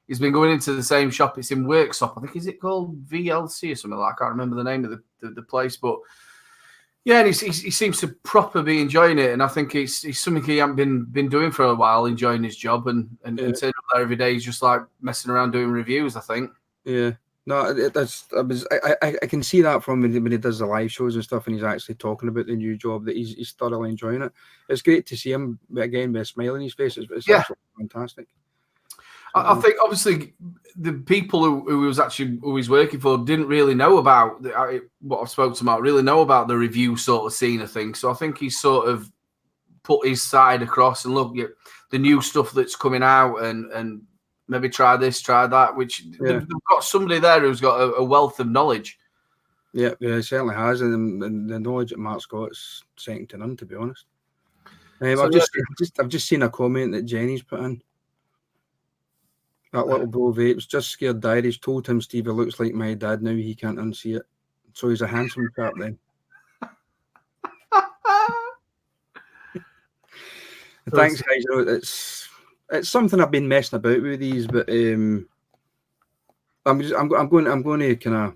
A: He's been going into the same shop. It's in Worksop. I think, is it called VLC or something like that? I can't remember the name of the place, but yeah, and he seems to proper be enjoying it. And I think it's something he hasn't been doing for a while, enjoying his job and turning up there every day. He's just like messing around doing reviews, I think.
B: Yeah. No, I can see that from when he does the live shows and stuff, and he's actually talking about the new job, that he's thoroughly enjoying it. It's great to see him again with a smile on his face. It's absolutely fantastic.
A: I think obviously the people who he's working for didn't really know about what I've spoken about, really know about the review sort of scene of things. So I think he's sort of put his side across and look at the new stuff that's coming out and maybe try this, try that, which they've got somebody there who's got a wealth of knowledge.
B: Yeah, it certainly has, and the knowledge that Mark's got is second to none, to be honest. I've just seen a comment that Jenny's put in. That little bro Vapes just scared diaries. Told him Stevie looks like my dad. Now he can't unsee it. So he's a handsome chap then. Thanks, guys. You know, it's something I've been messing about with these, but I'm going to kind of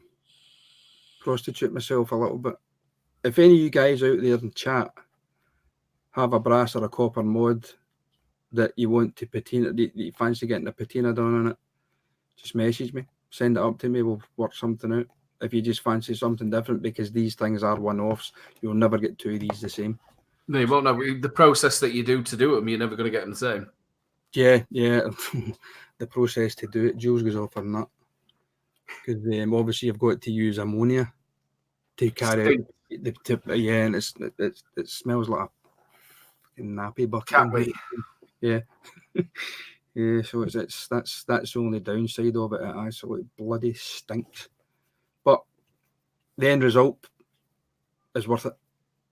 B: prostitute myself a little bit. If any of you guys out there in chat have a brass or a copper mod that you want to patina, that you fancy getting a patina done on it, just message me, send it up to me, we'll work something out. If you just fancy something different, because these things are one-offs, you'll never get two of these the same. No,
A: you won't know. The process that you do to do them, you're never going to get them the same.
B: Yeah. The process to do it, Jules goes off on that. Because obviously you've got to use ammonia to carry out the tip. Yeah, and it smells like a nappy bucket.
A: Can't we?
B: Yeah. Yeah, so that's the only downside of it. It absolutely bloody stinks. But the end result is worth it.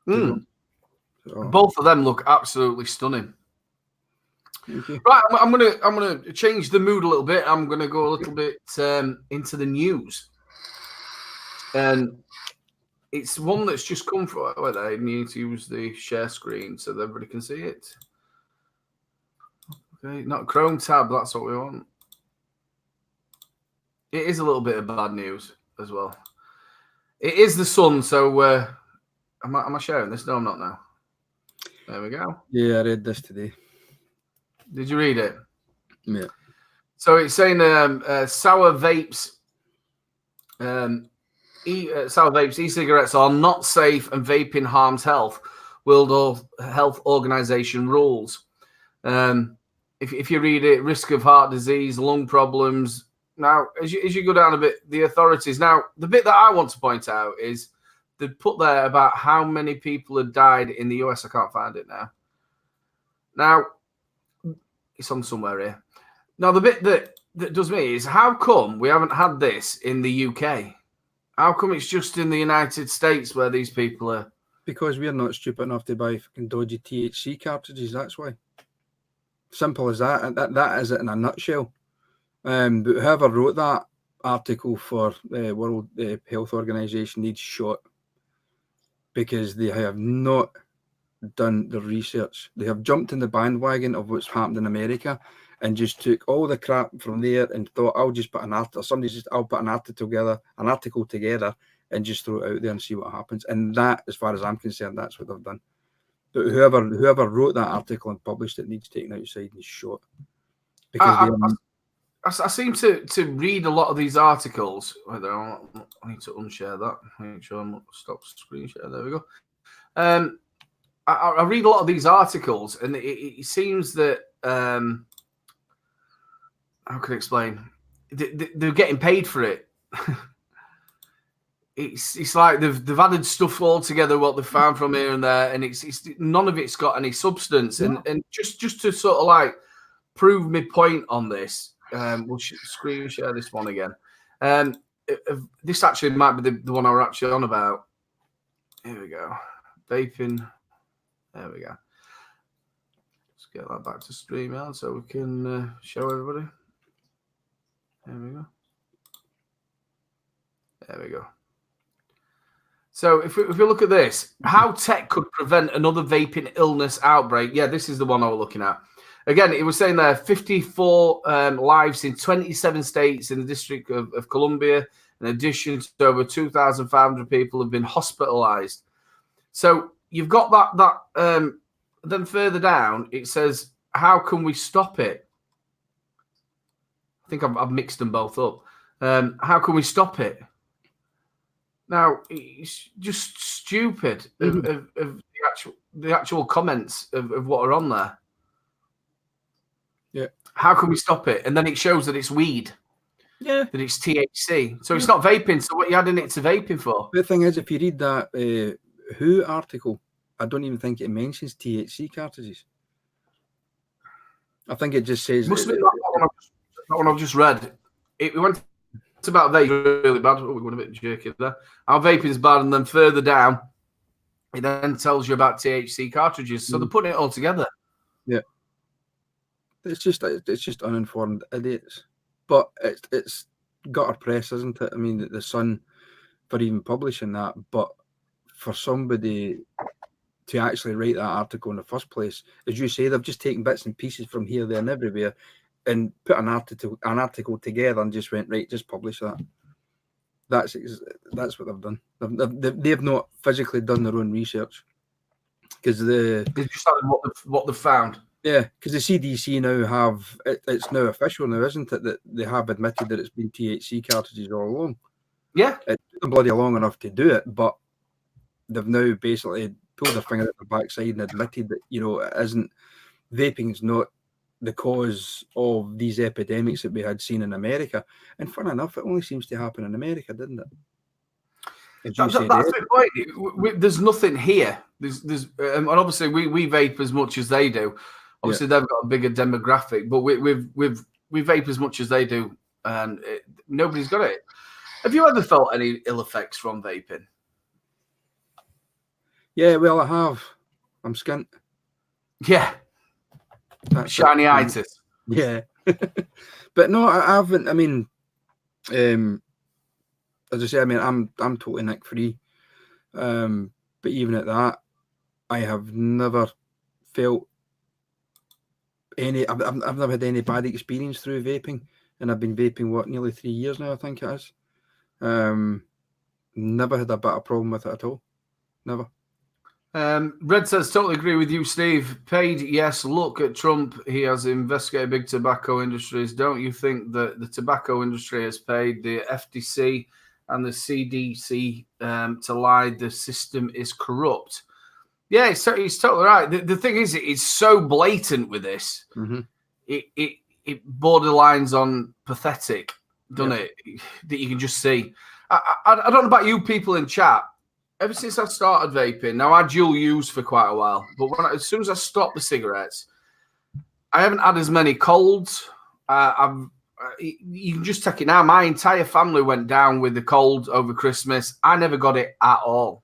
A: So, both of them look absolutely stunning. Right, I'm gonna change the mood a little bit. I'm gonna go a little bit into the news, and it's one that's just come from. Wait, I need to use the share screen so that everybody can see it. Okay, not Chrome tab. That's what we want. It is a little bit of bad news as well. It is the sun. So am I sharing this? No, I'm not now. There we go.
B: Yeah, I read this today.
A: Did you read it?
B: Yeah.
A: So it's saying sour vapes, e-cigarettes are not safe and vaping harms health. World Health Organization rules. If you read it, risk of heart disease, lung problems. Now, as you go down a bit, the authorities. Now, the bit that I want to point out is they put there about how many people had died in the US. I can't find it now. Now, it's on somewhere here. Now, the bit that does me is how come we haven't had this in the UK? How come it's just in the United States where these people are?
B: Because we're not stupid enough to buy fucking dodgy THC cartridges. That's why. Simple as that. That is it in a nutshell. But whoever wrote that article for the World Health Organization needs shot, because they have not done the research. They have jumped in the bandwagon of what's happened in America and just took all the crap from there and thought, I'll put an article together and just throw it out there and see what happens. And that, as far as I'm concerned, that's what they've done. But whoever wrote that article and published it needs taken outside and shot. Because
A: I seem to read a lot of these articles. I need to unshare that. Make sure I'm stop screen share. There we go. I read a lot of these articles, and it seems that how can I explain? They're getting paid for it. It's like they've added stuff all together what they found from here and there, and it's none of it's got any substance. And just to sort of like prove my point on this, we'll screen share this one again. This actually might be the one I was actually on about. Here we go. Vaping. There we go. Let's get that back to StreamYard so we can show everybody. There we go. There we go. So if we look at this, how tech could prevent another vaping illness outbreak? Yeah, this is the one I was looking at. Again, it was saying there 54 lives in 27 states in the District of Columbia. In addition to over 2,500 people have been hospitalized. So you've got that. Then further down, it says, how can we stop it? I think I've mixed them both up. How can we stop it? Now, it's just stupid of the actual comments of what are on there.
B: Yeah.
A: How can we stop it? And then it shows that it's weed.
B: Yeah.
A: That it's THC. So it's not vaping. So what are you adding it to vaping for?
B: The thing is, if you read that WHO article, I don't even think it mentions THC cartridges. I think it just says...
A: Must be that one I've just read. It went about vape really bad. Oh, we went a bit jerky there. Our vaping is bad, and then further down, it then tells you about THC cartridges. So they're putting it all together.
B: Yeah. It's just uninformed idiots. But it's gutter press, isn't it? I mean, the Sun for even publishing that, but for somebody to actually write that article in the first place, as you say, they've just taken bits and pieces from here, there, and everywhere, and put an article together and just went, right, just publish that. That's what they've done. They've not physically done their own research because
A: they just what they've found.
B: Yeah, because the CDC now have it's now official now, isn't it, that they have admitted that it's been THC cartridges all along.
A: Yeah,
B: it took them bloody long enough to do it, but they've now basically pulled their finger at the backside and admitted that it isn't. Vaping's not the cause of these epidemics that we had seen in America. And fun enough, it only seems to happen in America, didn't it?
A: That's the point. There's nothing here. There's and obviously we vape as much as they do. Obviously they've got a bigger demographic, but we vape as much as they do, and nobody's got it. Have you ever felt any ill effects from vaping?
B: Yeah, well, I have. I'm skint.
A: Yeah. Shiny-itis.
B: Yeah. But no, I haven't. I mean, as I say, I mean, I'm totally nick-free. But even at that, I have never felt any. I've never had any bad experience through vaping, and I've been vaping nearly 3 years now, I think it is. Never had a bit of problem with it at all. Never.
A: Red says, totally agree with you, Steve. Paid, yes. Look at Trump. He has investigated big tobacco industries. Don't you think that the tobacco industry has paid the FTC and the CDC to lie? The system is corrupt. Yeah, he's totally right. The thing is, it's so blatant with this. Mm-hmm. It borderlines on pathetic, doesn't it? That you can just see. I don't know about you people in chat. Ever since I started vaping, now I dual use for quite a while, but as soon as I stopped the cigarettes, I haven't had as many colds. You can just take it now. My entire family went down with the cold over Christmas. I never got it at all.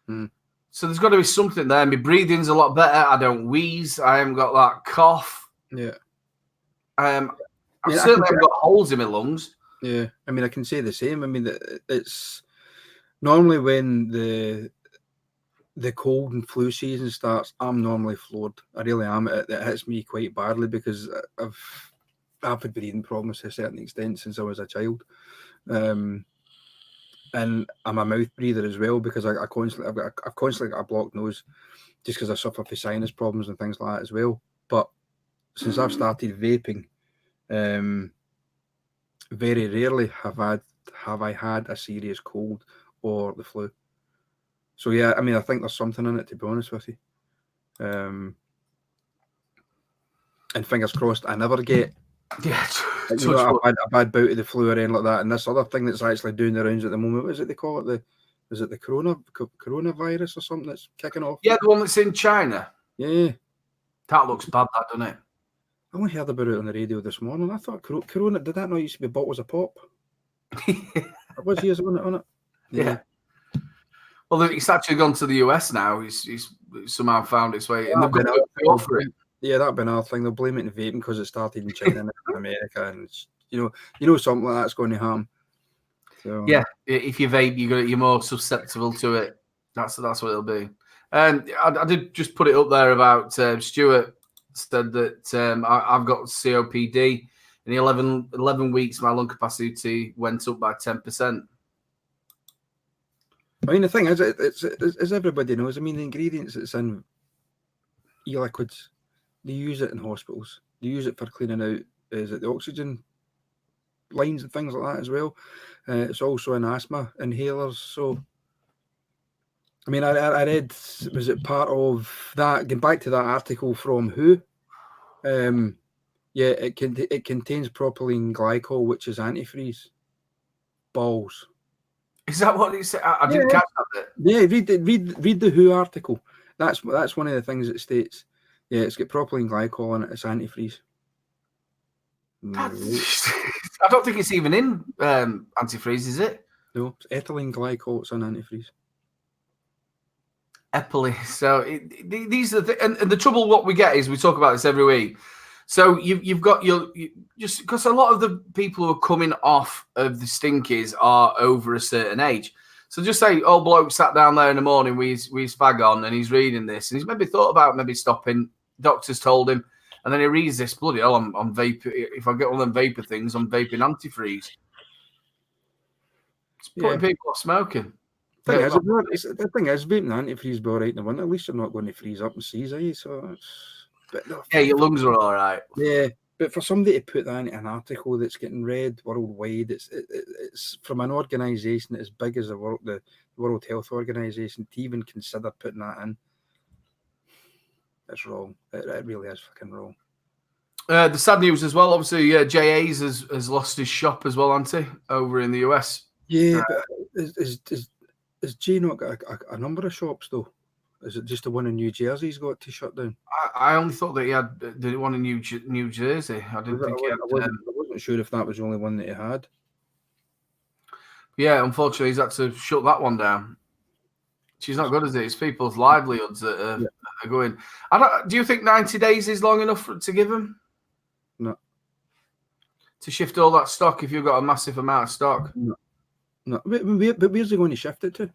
A: Mm. So there's got to be something there. My breathing's a lot better. I don't wheeze. I haven't got that cough.
B: Yeah.
A: I certainly haven't got holes in my lungs.
B: Yeah. I mean, I can say the same. I mean, it's normally when the cold and flu season starts, I'm normally floored. I really am. It hits me quite badly because I've had breathing problems to a certain extent since I was a child. And I'm a mouth breather as well because I've constantly got a blocked nose just because I suffer from sinus problems and things like that as well. But since I've started vaping, very rarely have I had a serious cold or the flu. So yeah, I mean, I think there's something in it, to be honest with you. And fingers crossed, I never get a bad bout of the flu or anything like that. And this other thing that's actually doing the rounds at the moment, what is it they call it? Is it the coronavirus or something that's kicking off?
A: Yeah, the one that's in China.
B: Yeah.
A: That looks bad, that, doesn't it?
B: I only heard about it on the radio this morning. I thought Corona, did that not used to be bought as a pop? It was years on it.
A: Yeah. Well, it's actually gone to the US now. He's somehow found its way, and they've got to offer it.
B: Yeah, that'd be another thing. They'll blame it on vaping because it started in China and in America, and it's, you know something like that's going to harm. So
A: yeah, if you vape, you're more susceptible to it. That's what it'll be. I did just put it up there about Stuart said that I've got COPD. In 11 weeks, my lung capacity went up by 10%.
B: I mean, the thing is, it's as everybody knows. I mean, the ingredients that's in e-liquids, they use it in hospitals. They use it for cleaning out, is it the oxygen lines and things like that as well. It's also in asthma inhalers. So, I mean, I read, was it part of that? Getting back to that article from WHO, yeah, it contains propylene glycol, which is antifreeze. Balls.
A: Is that what it said? I didn't catch that bit.
B: Yeah, read the WHO article. That's one of the things it states. Yeah, it's got propylene glycol in it. It's antifreeze.
A: I don't think it's even in antifreeze, is it?
B: No, it's ethylene glycol. It's an antifreeze.
A: Epily. So these are and the trouble. What we get is we talk about this every week. So you've got just because a lot of the people who are coming off of the stinkies are over a certain age. So just say old bloke sat down there in the morning with his fag on and he's reading this and he's maybe thought about maybe stopping. Doctors told him, and then he reads this. Bloody hell! I'm vape. If I get one of them vapor things, I'm vaping antifreeze. It's putting people off smoking.
B: The thing is, vaping antifreeze be all right in the winter. At least you're not going to freeze up and seize, are you? So
A: yeah, your lungs are all right.
B: Yeah, but for somebody to put that in an article that's getting read worldwide, it's from an organisation as big as the World Health Organization to even consider putting that in. It's wrong. It really is fucking wrong.
A: The sad news as well, obviously, JA's has lost his shop as well, hasn't he, over in the US?
B: Yeah, but has Jay not got a number of shops though? Is it just the one in New Jersey he's got to shut down?
A: I only thought that he had the one in New Jersey. I didn't think he had.
B: I wasn't sure if that was the only one that he had.
A: Yeah, unfortunately, he's had to shut that one down. She's not good, is it? It's people's livelihoods that are going. Do you think 90 days is long enough to give him?
B: No.
A: To shift all that stock if you've got a massive amount of stock?
B: No. But where's he going to shift it to?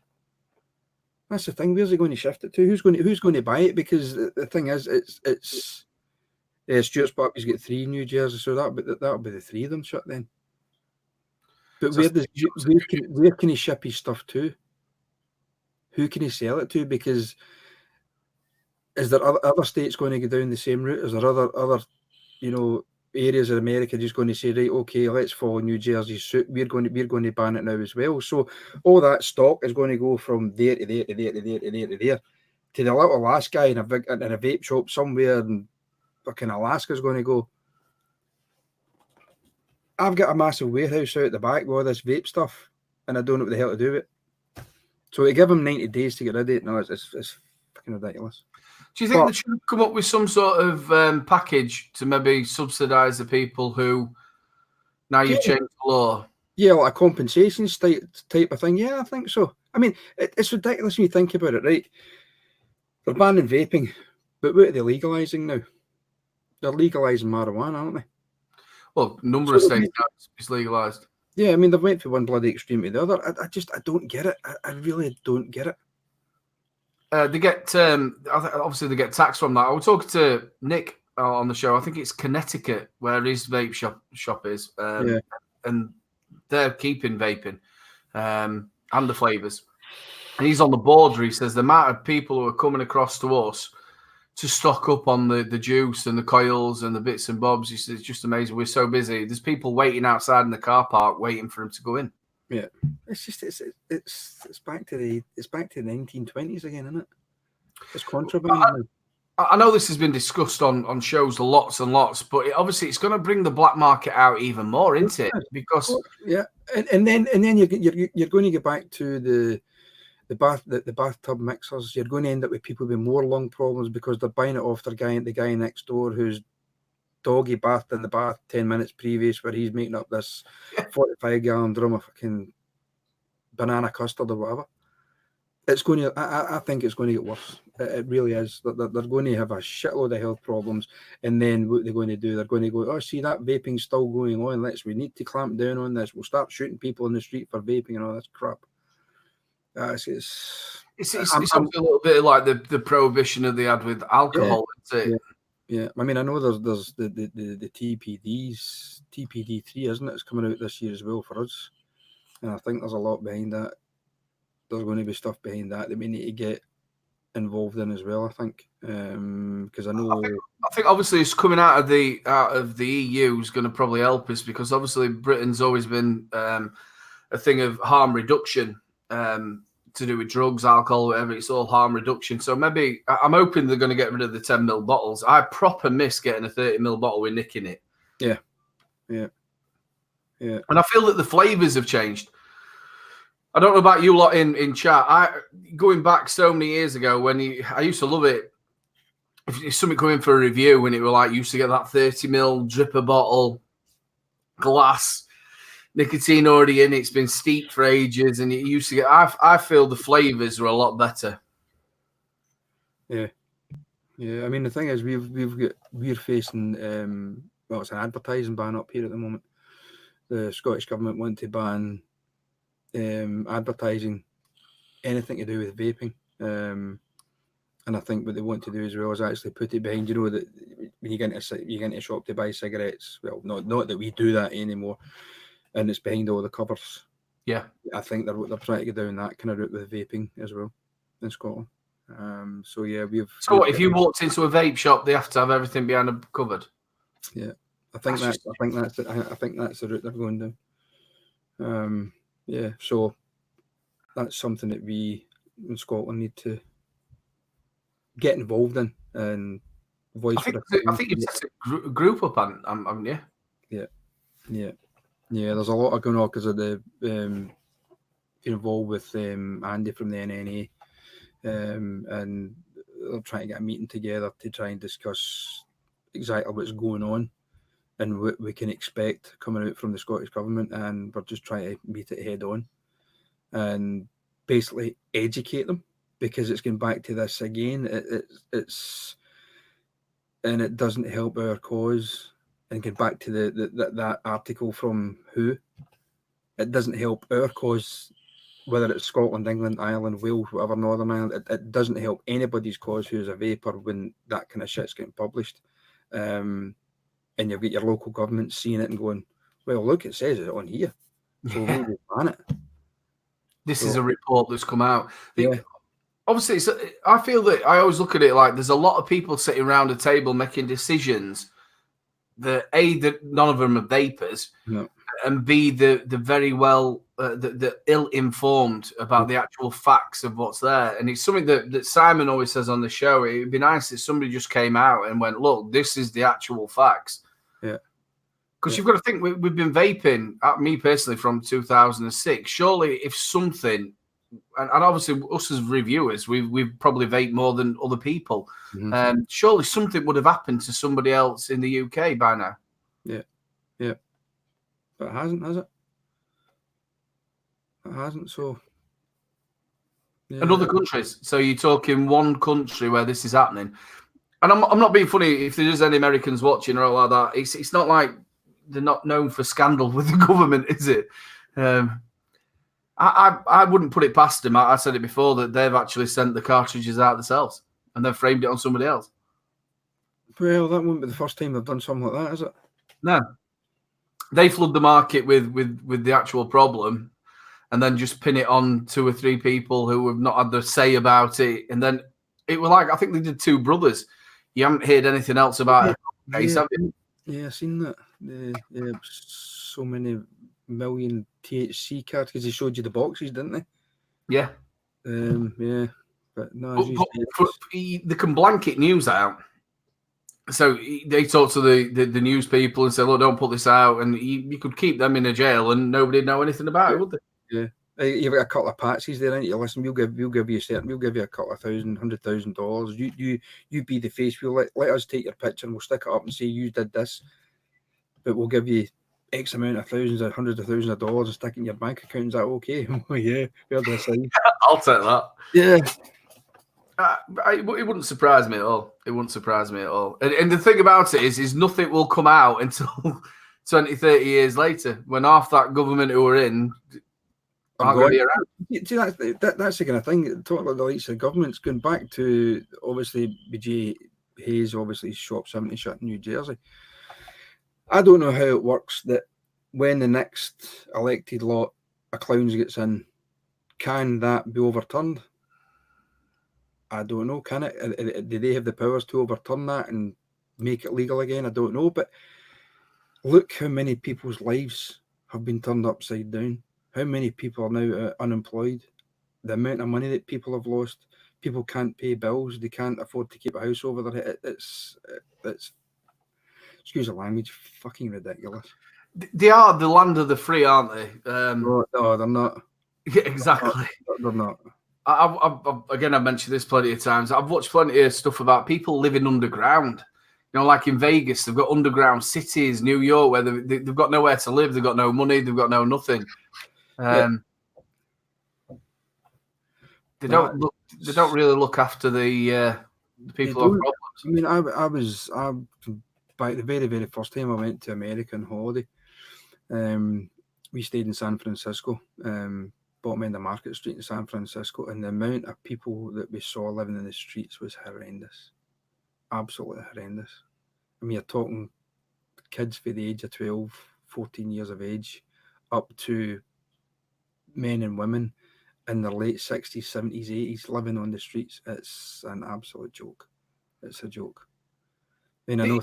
B: That's the thing. Where's he going to shift it to? Who's going to buy it? Because the thing is, it's Stuart's Puppy's got 3 New Jerseys, so that'll be the 3 of them shut then. But so where can he ship his stuff to? Who can he sell it to? Because is there other states going to go down the same route? Is there other areas of America just going to say, right, okay, let's follow New Jersey's suit. We're going to ban it now as well. So all that stock is going to go from there to there to there to there to there to there to the little last guy in a vape shop somewhere in fucking Alaska is going to go, I've got a massive warehouse out the back with all this vape stuff and I don't know what the hell to do with it. So to give him 90 days to get rid of it, no, it's fucking ridiculous.
A: Do you think they should come up with some sort of package to maybe subsidise the people who now you've changed the law? Yeah,
B: like a compensation type of thing. Yeah, I think so. I mean, it's ridiculous when you think about it, right? They're banning vaping, but what are they legalising now? They're legalising marijuana, aren't they?
A: Well, a number of states now it's legalised.
B: Yeah, I mean, they've went from one bloody extreme to the other. I don't get it. I really don't get it.
A: They get obviously they get taxed from that. I was talking to Nick on the show. I think it's Connecticut where his vape shop is, and they're keeping vaping and the flavors. And he's on the border. He says the amount of people who are coming across to us to stock up on the juice and the coils and the bits and bobs. He says it's just amazing. We're so busy. There's people waiting outside in the car park waiting for him to go in.
B: Yeah, it's back to the 1920s again, isn't it? It's contraband.
A: I know this has been discussed on shows lots and lots, but obviously it's going to bring the black market out even more, isn't it? Because
B: and then you're going to get back to the bathtub mixers. You're going to end up with people with more lung problems because they're buying it off the guy next door who's doggy bathed in the bath 10 minutes previous, where he's making up this 45-gallon drum of fucking banana custard or whatever. It's going to. I think it's going to get worse. It really is. They're going to have a shitload of health problems, and then what they're going to do, they're going to go, oh, see, that vaping's still going on. We need to clamp down on this. We'll start shooting people in the street for vaping and all this crap.
A: It's a little bit like the prohibition that they had with alcohol, isn't it?
B: Yeah. I mean, I know there's the TPD3, isn't it? It's coming out this year as well for us, and I think there's a lot behind that. There's going to be stuff behind that we need to get involved in as well. I think because I
A: think obviously it's coming out of the EU is going to probably help us, because obviously Britain's always been a thing of harm reduction to do with drugs, alcohol, whatever. It's all harm reduction. So maybe I'm hoping they're going to get rid of the 10ml bottles. I proper miss getting a 30ml bottle with Nick in it.
B: Yeah.
A: And I feel that the flavors have changed. I don't know about you lot in chat. Going back so many years ago I used to love it. If something coming for a review and it were like, used to get that 30ml dripper bottle, glass, nicotine already in it, it's been steeped for ages, and it used to get. I feel the flavors are a lot better.
B: Yeah. I mean, the thing is, we're facing it's an advertising ban up here at the moment. The Scottish government want to ban advertising anything to do with vaping, and I think what they want to do as well is actually put it behind, that when you get into a shop to buy cigarettes, well, not that we do that anymore, and it's behind all the covers.
A: Yeah,
B: I think they're trying to go down that kind of route with vaping as well in Scotland. So if
A: you walked into a vape shop, they have to have everything behind a cupboard.
B: Yeah, I think that's the route they're going down. Yeah, so that's something that we in Scotland need to get involved in and voice.
A: I think it's a group up, haven't you?
B: Yeah. There's a lot going on because of the being involved with Andy from the NNA, and they're trying to get a meeting together to try and discuss exactly what's going on and what we can expect coming out from the Scottish government, and we're just trying to meet it head on and basically educate them, because it's going back to this again. And it doesn't help our cause. And get back to that article from WHO. It doesn't help our cause, whether it's Scotland, England, Ireland, Wales, whatever, Northern Ireland. It doesn't help anybody's cause who's a vapor when that kind of shit's getting published. And you've got your local government seeing it and going, well, look, it says it on here, so we need to ban it.
A: This is a report that's come out.
B: Yeah.
A: Obviously, I feel that I always look at it like there's a lot of people sitting around a table making decisions that none of them are vapors,
B: no.
A: And B, the very well, the ill-informed about the actual facts of what's there. And it's something that Simon always says on the show. It'd be nice if somebody just came out and went, look, this is the actual facts.
B: Yeah.
A: Because you've got to think, we've been vaping, me personally, from 2006. Surely if something, and obviously us as reviewers, we've probably vaped more than other people.
B: Mm-hmm.
A: Surely something would have happened to somebody else in the UK by now.
B: Yeah. But it hasn't, has it? It hasn't, so...
A: Yeah. And other countries. So you're talking one country where this is happening. And I'm not being funny if there's any Americans watching or all like that. It's not like they're not known for scandal with the government, is it? I wouldn't put it past them. I said it before that they've actually sent the cartridges out themselves and then framed it on somebody else.
B: Well, that wouldn't be the first time they've done something like that, is it?
A: No. They flood the market with the actual problem and then just pin it on 2 or 3 people who have not had their say about it. And then it was like, I think they did 2 brothers. You haven't heard anything else about it. Have you?
B: Yeah, I've seen that. Yeah, so many million THC cards, because they showed you the boxes, didn't they?
A: Yeah.
B: Yeah. But no, as you say,
A: they can blanket news out. So they talk to the news people and say, look, don't put this out. And you could keep them in a jail and nobody'd know anything about it, would they?
B: Yeah. You've got a couple of patsies there, ain't you? Listen, we'll give you a couple of $100,000. You be the face. We'll let us take your picture and we'll stick it up and say you did this. But we'll give you X amount of thousands or hundreds of thousands of dollars and stick it in your bank account. Is that okay? Oh yeah, where do I sign?
A: I'll take that.
B: Yeah.
A: It wouldn't surprise me at all. It wouldn't surprise me at all. And the thing about it is nothing will come out until 20, 30 years later when half that government who are in aren't going to be around.
B: See, that's the kind of thing. Talking about the likes of governments, going back to obviously BJ Hayes, obviously Shop 70 shut in New Jersey. I don't know how it works that when the next elected lot of clowns gets in, can that be overturned? I don't know. Can it? Do they have the powers to overturn that and make it legal again? I don't know. But look how many people's lives have been turned upside down. How many people are now unemployed? The amount of money that people have lost. People can't pay bills. They can't afford to keep a house over their head. It's excuse the language, fucking ridiculous.
A: They are the land of the free, aren't they?
B: No, they're not.
A: Yeah, exactly.
B: They're not.
A: I've mentioned this plenty of times. I've watched plenty of stuff about people living underground. You know, like in Vegas, they've got underground cities, New York, where they've got nowhere to live. They've got no money. They've got no nothing. They don't really look after the people who have problems.
B: I mean, I was back the very, very first time I went to America on holiday. We stayed in San Francisco, bottom end of Market Street in San Francisco, and the amount of people that we saw living in the streets was horrendous. Absolutely horrendous. I mean, you're talking kids for the age of 12, 14 years of age, up to men and women in their late 60s, 70s, 80s living on the streets. It's an absolute joke. It's a joke. I mean, I know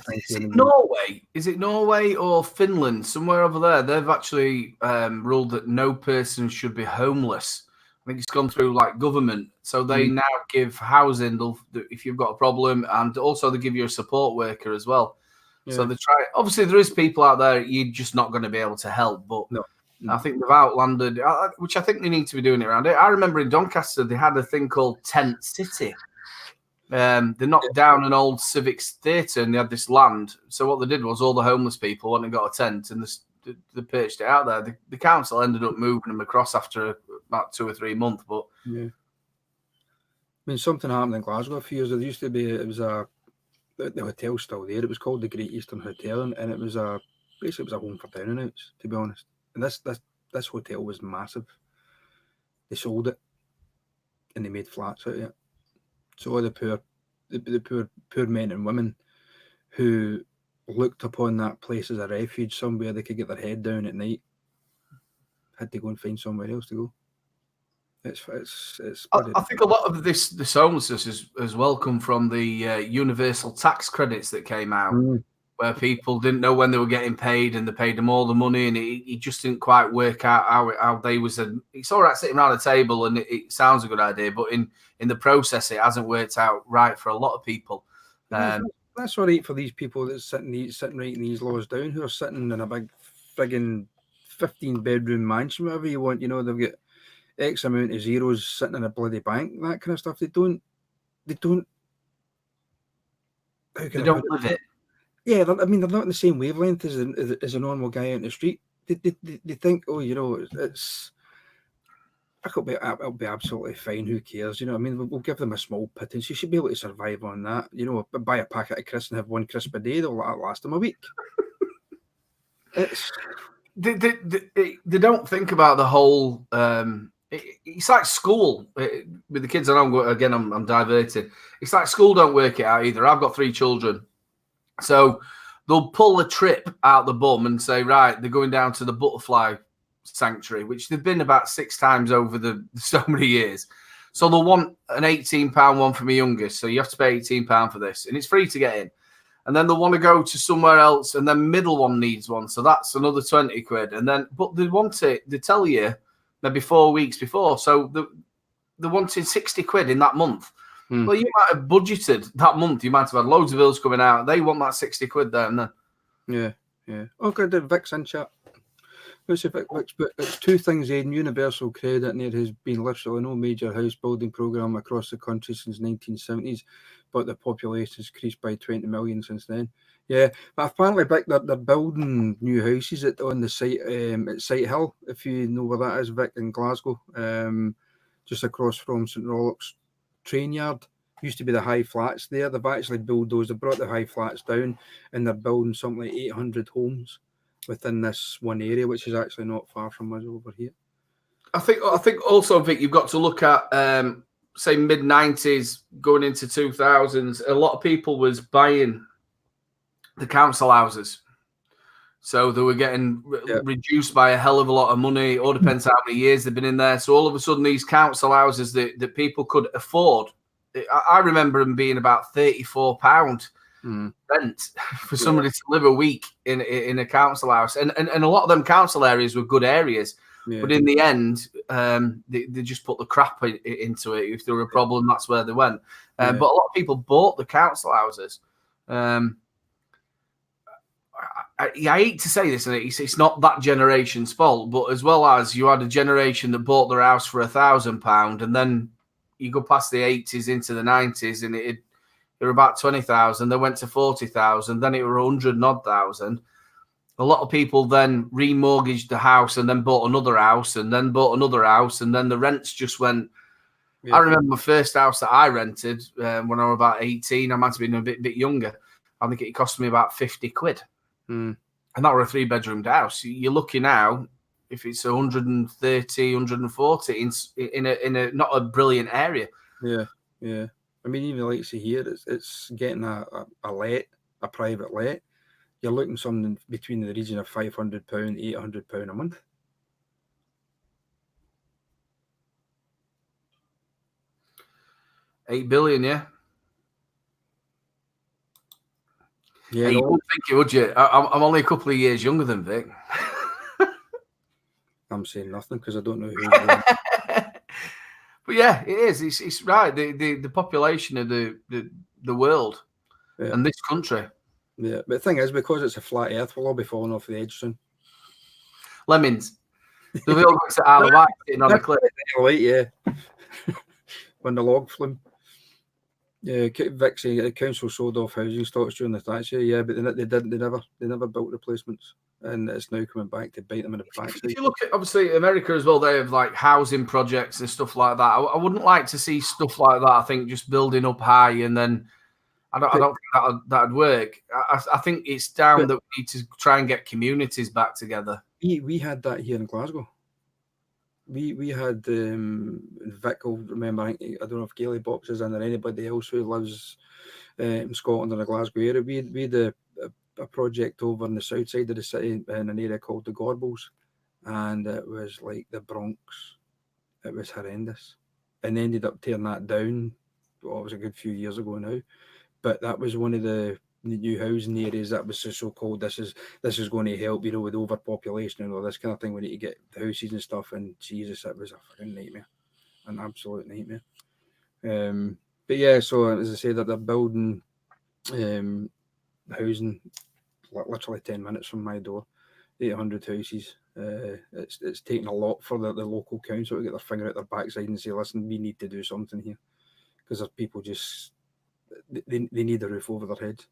A: is it Norway or Finland? Somewhere over there, they've actually ruled that no person should be homeless. I think it's gone through like government. So they now give housing if you've got a problem, and also they give you a support worker as well. Yeah. So they try. Obviously, there is people out there you're just not going to be able to help, but no. I think they've outlanded, which I think they need to be doing it around it. I remember in Doncaster, they had a thing called Tent City. They knocked down an old civics theatre and they had this land. So what they did was all the homeless people went and got a tent and they pitched it out there. The council ended up moving them across after about 2 or 3 months. But
B: yeah, I mean, something happened in Glasgow a few years. There used to be, the hotel's still there. It was called the Great Eastern Hotel, and it was basically it was a home for down and outs, to be honest. And this hotel was massive. They sold it and they made flats out of it. So all the poor men and women who looked upon that place as a refuge, somewhere they could get their head down at night, had to go and find somewhere else to go.
A: I think a lot of this homelessness has well come from the universal tax credits that came out, where people didn't know when they were getting paid and they paid them all the money, and it just didn't quite work out how they was. It's all right sitting around a table and it sounds a good idea, but in the process it hasn't worked out right for a lot of people.
B: That's all right for these people that's sitting writing these laws down, who are sitting in a big frigging 15-bedroom mansion, whatever you want. You know, they've got X amount of zeros sitting in a bloody bank, that kind of stuff. They don't live it. Yeah, I mean, they're not in the same wavelength as a normal guy out in the street. They think, oh, you know, it'll be absolutely fine. Who cares? You know, I mean, we'll give them a small pittance. You should be able to survive on that. You know, buy a packet of crisps and have one crisp a day. That'll last them a week.
A: They don't think about the whole. It's like school with the kids. I know. Again, I'm diverted. It's like school don't work it out either. I've got 3 children. So they'll pull a trip out the bum and say, right, they're going down to the butterfly sanctuary, which they've been about 6 times over the so many years. So they'll want an £18 one for my youngest. So you have to pay £18 for this, and it's free to get in. And then they'll want to go to somewhere else, and then middle one needs one. So that's another 20 quid. And then, but they want it, they tell you maybe 4 weeks before. So they're wanting 60 quid in that month. Well, you might have budgeted that month. You might have had loads of bills coming out. They want that 60 quid there and then.
B: Yeah. Okay, the Vic's in chat. Let's see if Vic's, but it's two things, Aidan. Universal credit, and there has been literally no major house building programme across the country since 1970s, but the population has increased by 20 million since then. Yeah, but apparently, Vic, they're building new houses on the site at Sight Hill, if you know where that is, Vic, in Glasgow, just across from St Rollock's train yard. Used to be the high flats there. They've actually bulldozed. They brought the high flats down, and they're building something like 800 homes within this one area, which is actually not far from us over here.
A: I think also, Vic, you've got to look at say mid-90s going into 2000s. A lot of people was buying the council houses, so they were getting reduced by a hell of a lot of money. All depends how many years they've been in there. So all of a sudden, these council houses that people could afford. I remember them being about £34 rent for somebody to live a week in a council house, and a lot of them council areas were good areas, but in the end, they just put the crap into it. If there were a problem, that's where they went. But a lot of people bought the council houses. I hate to say this, and it's not that generation's fault, but as well as you had a generation that bought their house for £1,000, and then you go past the 80s into the 90s, and it were about 20,000. They went to 40,000. Then it were 100,000. A lot of people then remortgaged the house and then bought another house and then bought another house, and then the rents just went. I remember my first house that I rented when I was about 18. I might have been a bit younger. I think it cost me about 50 quid, and that were a 3-bedroomed house. You're lucky now if it's 130, 140 in a not a brilliant area. Yeah.
B: I mean, even like see here, it's getting a private let. You're looking something between the region of £500, £800 a month.
A: $8 billion, yeah.
B: Yeah,
A: you wouldn't think it, would you? I'm only a couple of years younger than Vic.
B: I'm saying nothing because I don't know who.
A: But yeah, it is. It's right. The population of the world and this country.
B: Yeah, but the thing is, because it's a flat Earth, we'll all be falling off the edge soon.
A: Lemmings. They'll be all going to Isle of Wight sitting on a cliff.
B: Yeah. When the log flume. Yeah, Vic saying the council sold off housing stocks during the tax year. Yeah, but they didn't. They never built replacements, and it's now coming back to bite them in the backside.
A: If you look at obviously America as well, they have like housing projects and stuff like that. I wouldn't like to see stuff like that. I think just building up high and then I don't think that'd work. I think it's down that we need to try and get communities back together.
B: We had that here in Glasgow. We had Vic will remember. I don't know if Gailey Box is in or anybody else who lives in Scotland or the Glasgow area. We had a project over on the south side of the city in an area called the Gorbals, and it was like the Bronx. It was horrendous, and they ended up tearing that down. Well, it was a good few years ago now, but that was one of the new housing areas that was so called. This is going to help, with overpopulation and all this kind of thing. We need to get houses and stuff, and Jesus, it was a fucking nightmare, an absolute nightmare. But yeah, so as I said, that they're building housing literally 10 minutes from my door, 800 houses. It's taken a lot for the local council to get their finger out their backside and say, listen, we need to do something here, because there's people just they need a roof over their heads.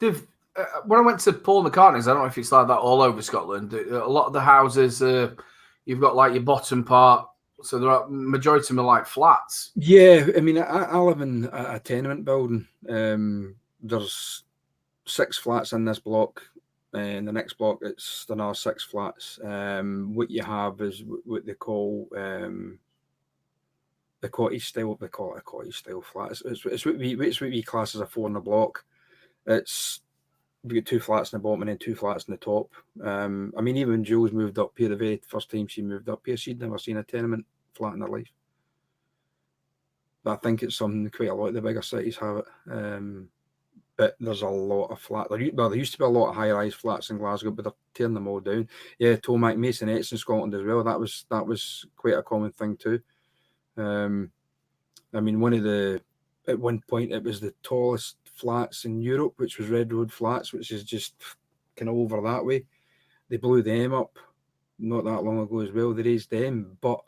A: When I went to Paul McCartney's, I don't know if it's like that all over Scotland. A lot of the houses, you've got like your bottom part, so there are majority of them are like flats.
B: Yeah, I mean, I live in a tenement building. There's 6 flats in this block, and the next block it's another 6 flats. What you have is what they call the cottage style. They call it a cottage style flat. It's what we class as a 4 in the block. We get 2 flats in the bottom and then 2 flats in the top. I mean, even when Jules moved up here, the very first time she moved up here, she'd never seen a tenement flat in her life. But I think it's something quite a lot of the bigger cities have it. But there's a lot of flat. There used to be a lot of high-rise flats in Glasgow, but they're tearing them all down. Yeah, Tomac, Masonette's in Scotland as well. That was quite a common thing too. I mean, at one point it was the tallest flats in Europe, which was Red Road Flats, which is just kind of over that way. They blew them up not that long ago as well. They raised them, but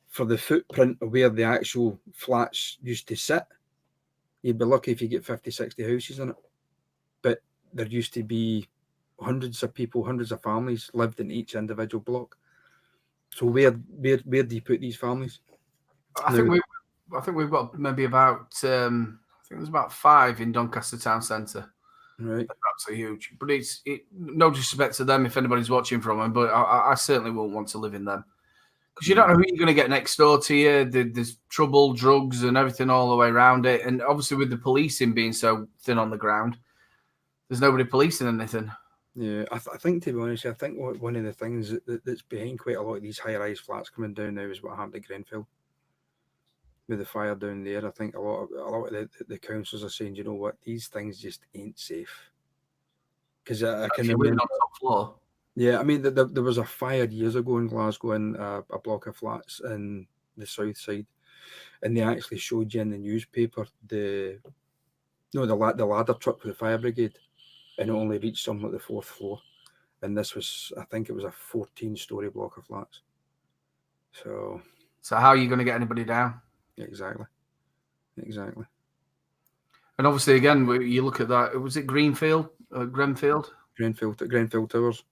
B: for the footprint of where the actual flats used to sit, you'd be lucky if you get 50, 60 houses in it. But there used to be hundreds of people, hundreds of families lived in each individual block. So where do you put these families?
A: I think we've got maybe about I think there's about 5 in Doncaster town centre.
B: Right,
A: that's absolutely huge. But it's no disrespect to them if anybody's watching from them, but I certainly won't want to live in them because you don't know who you're going to get next door to you. There's trouble, drugs, and everything all the way around it. And obviously, with the policing being so thin on the ground, there's nobody policing anything.
B: Yeah, I think to be honest, I think one of the things that's behind quite a lot of these high-rise flats coming down now is what happened at Grenfell. With the fire down there, I think a lot of the councils are saying, you know what, these things just ain't safe. Because I can remember.
A: On top floor.
B: Yeah, I mean, there was a fire years ago in Glasgow in a block of flats in the south side, and they actually showed you in the newspaper the ladder truck for the fire brigade, and it only reached something like the 4th floor, and this was, I think it was a 14-story block of flats. So
A: how are you going to get anybody down?
B: Exactly.
A: And obviously, again, you look at that. Was it Grenfell
B: Towers.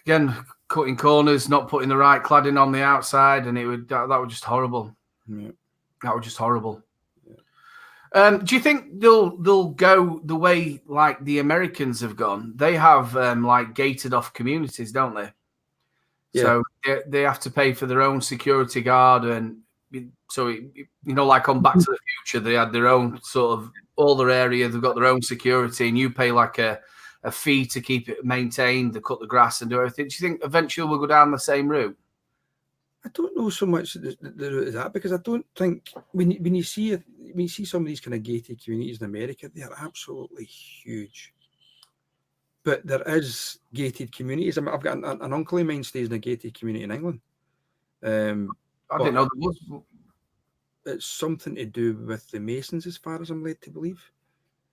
A: Again, cutting corners, not putting the right cladding on the outside, and that was just horrible.
B: Yeah.
A: That was just horrible. Yeah. Do you think they'll go the way like the Americans have gone? They have like gated off communities, don't they? Yeah. So they have to pay for their own security guard, and so like on Back to the Future, they had their own sort of all their area. They've got their own security, and you pay like a fee to keep it maintained, to cut the grass and do everything. Do you think eventually we'll go down the same route?
B: I don't know so much the route of that, because I don't think when you see some of these kind of gated communities in America, they are absolutely huge. But there is gated communities. I've got an uncle of mine stays in a gated community in England.
A: I didn't know there was.
B: It's something to do with the Masons, as far as I'm led to believe.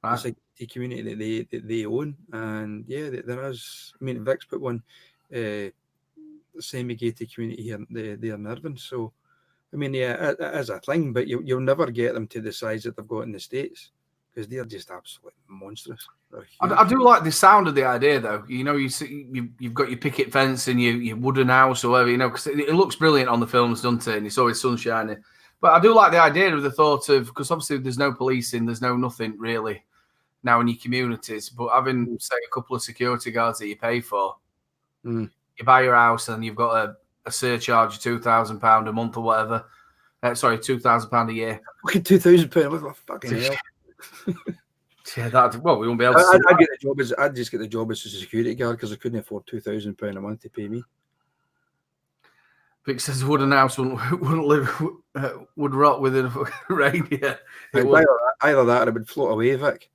B: Right. It's a gated community that they own, and yeah, there is. I mean, Vic's put one semi-gated community here there in Irvine. So, I mean, yeah, it is a thing, but you'll never get them to the size that they've got in the States, because they're just absolutely monstrous.
A: I do like the sound of the idea, though. You've got your picket fence and your wooden house or whatever, because it looks brilliant on the films, doesn't it? And it's always sun shining. But I do like the idea of the thought of, because obviously there's no policing, there's no nothing really now in your communities. But having, say, a couple of security guards that you pay for, you buy your house and you've got a surcharge of £2,000 a month or whatever. Sorry, £2,000 a year.
B: Fucking £2,000, look at fucking hell.
A: Yeah, we won't be able to.
B: I'd just get the job as a security guard, because I couldn't afford £2,000 a month to pay me.
A: Vic says a wooden house would rot within a rain. Yeah,
B: either that or it would float away, Vic.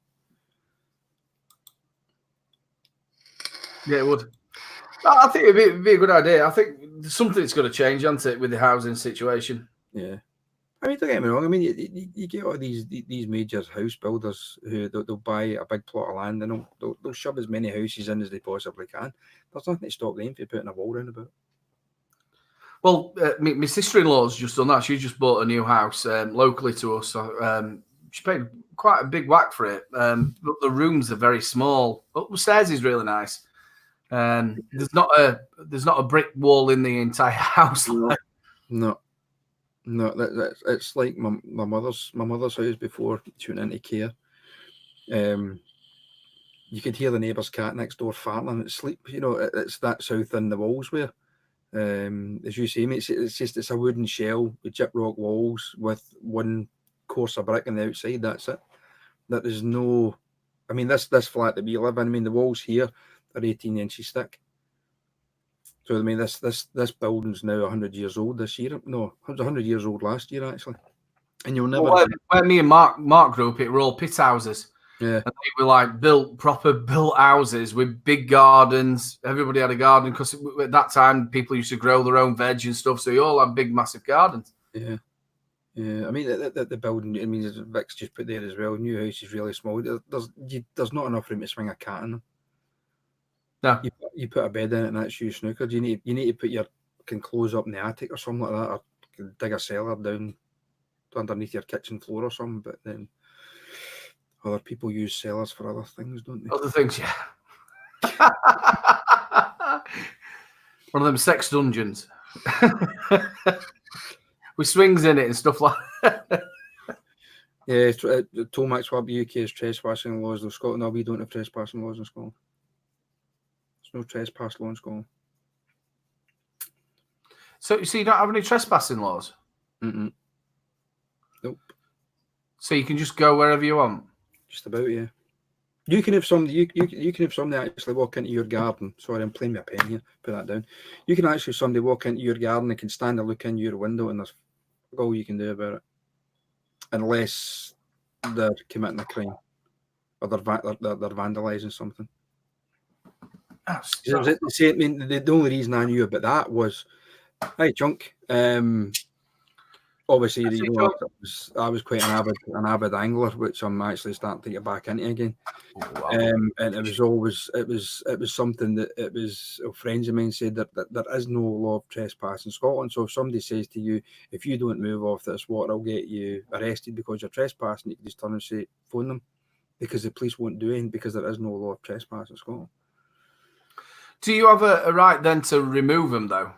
A: Yeah, it would. I think it'd be a good idea. I think something's got to change, hasn't it, with the housing situation?
B: Yeah. I mean, don't get me wrong. I mean, you get all these major house builders who they'll buy a big plot of land and they'll shove as many houses in as they possibly can. There's nothing to stop them from putting a wall round about.
A: Well, my sister-in-law's just done that. She just bought a new house locally to us. She paid quite a big whack for it. But the rooms are very small. Upstairs is really nice. There's not a brick wall in the entire house.
B: No, it's like my mother's house before she went into care. You could hear the neighbour's cat next door farting at sleep. It's that south in the walls where, as you say, mate, it's a wooden shell with gyprock walls with one course of brick on the outside. That's it. There is no. I mean, this flat that we live in. I mean, the walls here are 18 inches thick. So I mean, this building's now 100 years old this year. No, it was 100 years old last year actually. And you'll never.
A: Where me and Mark grew up, it were all pit houses.
B: Yeah.
A: And they were like proper built houses with big gardens. Everybody had a garden because at that time people used to grow their own veg and stuff. So you all had big, massive gardens.
B: Yeah. Yeah, I mean the building. I mean, as Vic's just put there as well. New house is really small. There's not enough room to swing a cat in them.
A: No,
B: you put a bed in it and that's you snookered. You need to put your clothes up in the attic or something like that, or dig a cellar down underneath your kitchen floor or something. But then other people use cellars for other things, don't they?
A: other things, yeah. One of them sex dungeons. With swings in it and stuff like that.
B: Yeah, Tomax Club UK is trespassing laws. Though Scotland, no, we don't have trespassing laws in Scotland. There's no trespass law in Scotland.
A: So you don't have any trespassing laws?
B: Mm-mm. Nope.
A: So you can just go wherever you want?
B: Just about, yeah. You can have somebody. You can have somebody actually walk into your garden. Sorry, I'm playing with a pen here. Put that down. You can actually somebody walk into your garden and can stand and look in your window, and there's all you can do about it, unless they're committing a crime or they're vandalising something. The only reason I knew about that was, hey, Chunk. Obviously, I was quite an avid angler, which I'm actually starting to get back into again.
A: Wow.
B: And it was something that friends of mine said that there is no law of trespass in Scotland. So if somebody says to you, if you don't move off this water, I'll get you arrested because you're trespassing, you can just turn and say, phone them, because the police won't do anything because there is no law of trespass in Scotland.
A: Do you have a right then to remove them though?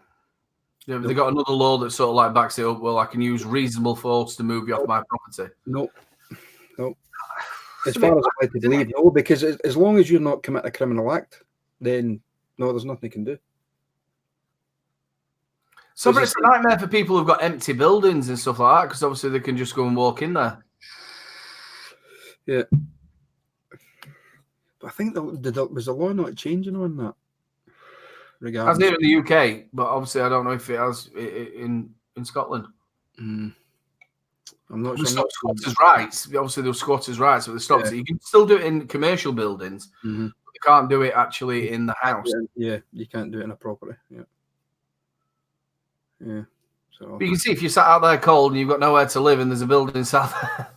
A: Have they got another law that sort of like backs it up? Well, I can use reasonable force to move you off my property.
B: No. As far as I like to believe, no, because as long as you're not committing a criminal act, then no, there's nothing you can do.
A: So, but it's a nightmare for people who've got empty buildings and stuff like that, because obviously they can just go and walk in there.
B: Yeah. But I think was the law not changing on that?
A: As here in the UK, but obviously I don't know if it has in Scotland.
B: I'm not sure.
A: Squatters' rights. Obviously, there were squatters' rights, but they stopped it. You can still do it in commercial buildings.
B: Mm-hmm.
A: But you can't do it actually in the house.
B: Yeah, you can't do it in a property. Yeah. So
A: but you can see if you're sat out there cold and you've got nowhere to live and there's a building sat there,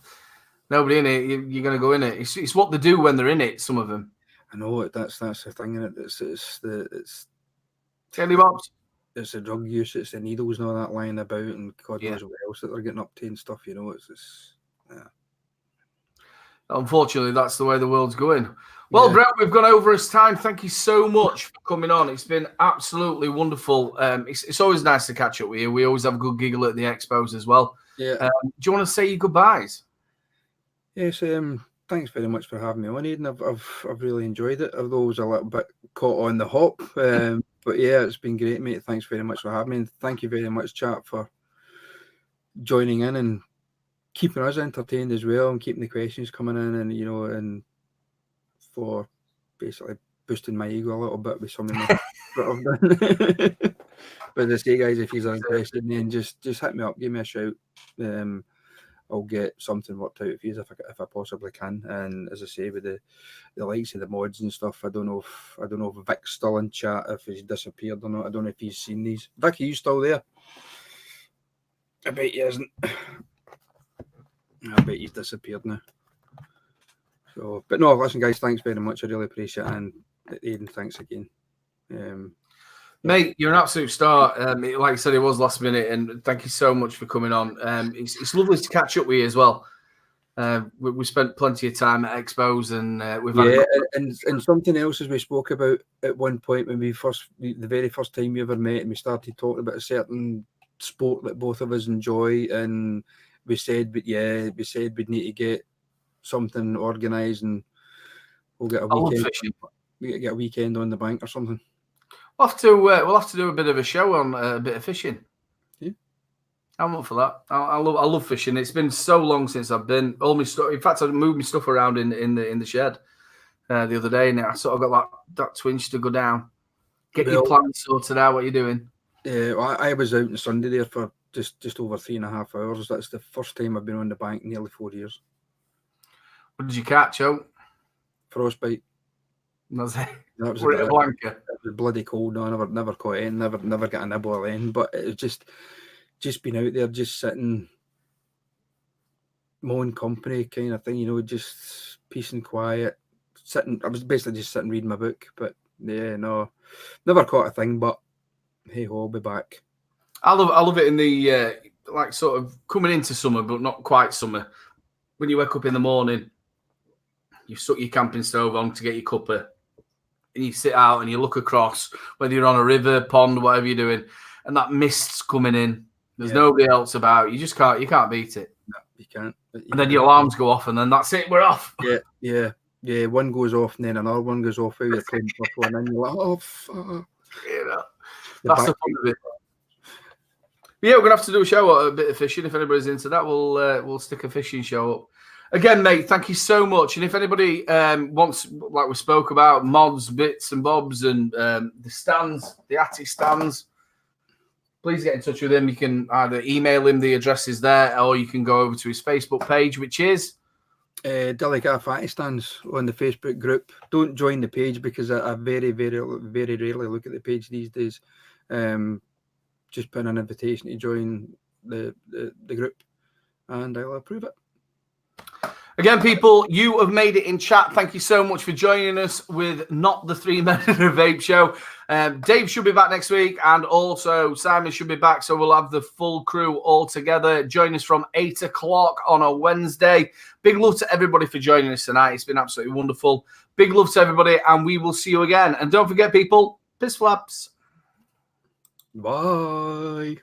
A: nobody in it, you're going to go in it. It's what they do when they're in it. Some of them.
B: I know that's the thing in it. It's
A: Candy bombs.
B: It's the drug use, it's the needles and all that lying about, and God knows what else that they're getting up to and stuff.
A: Unfortunately, that's the way the world's going. Well, Brett, we've gone over his time. Thank you so much for coming on. It's been absolutely wonderful. It's always nice to catch up with you. We always have a good giggle at the expos as well.
B: Yeah.
A: Do you want to say your goodbyes?
B: Yes. Thanks very much for having me on, Aidan. I've really enjoyed it. Although I was a little bit caught on the hop. But yeah, it's been great, mate. Thanks very much for having me. And thank you very much, chat, for joining in and keeping us entertained as well, and keeping the questions coming in, and and for basically boosting my ego a little bit with some of the that I've done. But as I say, guys, if you're interested, then just hit me up, give me a shout. I'll get something worked out for you if I possibly can. And as I say, with the likes of the mods and stuff, I don't know if Vic's still in chat, if he's disappeared or not. I don't know if he's seen these. Vic, are you still there? I bet he isn't. I bet he's disappeared now. So, but no, listen, guys, thanks very much. I really appreciate it. And Aidan, thanks again.
A: Mate, you're an absolute star. Like I said, it was last minute, and thank you so much for coming on. It's lovely to catch up with you as well. We spent plenty of time at expos, and we've had
B: and something else as we spoke about at one point when the very first time we ever met, and we started talking about a certain sport that both of us enjoy, and we said we'd need to get something organised, and we'll get a weekend. We get a weekend on the bank or something.
A: We'll have to do a bit of a show on a bit of fishing.
B: Yeah,
A: I'm up for that. I love fishing. It's been so long since I've been. All my stuff. In fact, I moved my stuff around in the shed the other day, and I sort of got that twinge to go down. Get your plans sorted out. What you're doing?
B: Yeah, I was out on Sunday there for just over 3.5 hours. That's the first time I've been on the bank in nearly 4 years.
A: What did you catch, Joe?
B: frostbite.
A: Was it?
B: That was
A: Were it a blanket?
B: It was bloody cold. No, I never caught it. Never got a nibble or anything. But it was just being out there, just sitting, my own company kind of thing, you know, just peace and quiet, sitting. I was basically just sitting reading my book. But yeah, no, never caught a thing. But hey ho, I'll be back.
A: I love it in the like sort of coming into summer, but not quite summer. When you wake up in the morning, you stuck your camping stove on to get your cuppa, and you sit out and you look across, whether you're on a river, pond, whatever you're doing, and that mist's coming in. There's nobody else about. You can't beat it.
B: No, you can't.
A: And then your alarms go off, and then that's it. We're off.
B: Yeah. One goes off, and then another one goes off. While you're playing football, and then you're like, oh, fuck.
A: You know, that's the fun of it. Yeah, we're gonna have to do a show, a bit of fishing. If anybody's into that, we'll stick a fishing show up. Again, mate, thank you so much. And if anybody wants, like we spoke about, mods, bits and bobs, and the stands, the Atty stands, please get in touch with him. You can either email him, the address is there, or you can go over to his Facebook page, which is
B: Delicate Fatty Stands on the Facebook group. Don't join the page because I very, very, very rarely look at the page these days. Just put an invitation to join the group, and I'll approve it.
A: Again, people, you have made it in chat. Thank you so much for joining us with Not the Three Men in a Vape Show. Dave should be back next week, and also Simon should be back, so we'll have the full crew all together. Join us from 8 o'clock on a Wednesday. Big love to everybody for joining us tonight. It's been absolutely wonderful. Big love to everybody, and we will see you again. And don't forget, people, piss flaps.
B: Bye.